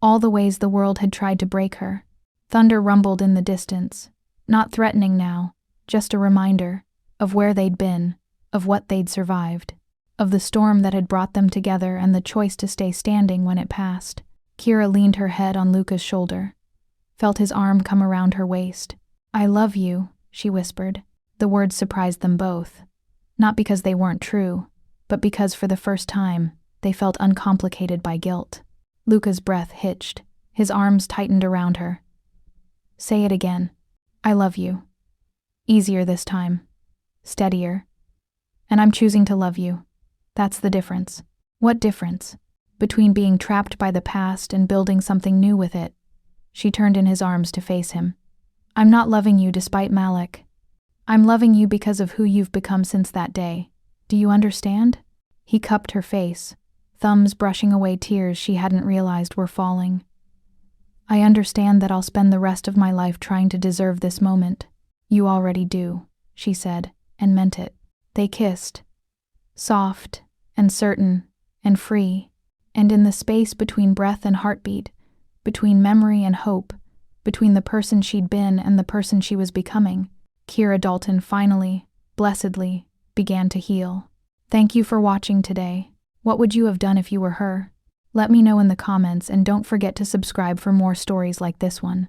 all the ways the world had tried to break her. Thunder rumbled in the distance, not threatening now, just a reminder of where they'd been, of what they'd survived, of the storm that had brought them together and the choice to stay standing when it passed. Kira leaned her head on Luca's shoulder, felt his arm come around her waist. "I love you," she whispered. The words surprised them both, not because they weren't true, but because for the first time, They felt uncomplicated by guilt. Luca's breath hitched. His arms tightened around her. Say it again. I love you. Easier this time. Steadier. And I'm choosing to love you. That's the difference. What difference? Between being trapped by the past and building something new with it. She turned in his arms to face him. I'm not loving you despite Malik. I'm loving you because of who you've become since that day. Do you understand? He cupped her face, thumbs brushing away tears she hadn't realized were falling. I understand that I'll spend the rest of my life trying to deserve this moment. You already do, she said, and meant it. They kissed. Soft, and certain, and free. And in the space between breath and heartbeat, between memory and hope, between the person she'd been and the person she was becoming, Kira Dalton finally, blessedly, began to heal. Thank you for watching today. What would you have done if you were her? Let me know in the comments, and don't forget to subscribe for more stories like this one.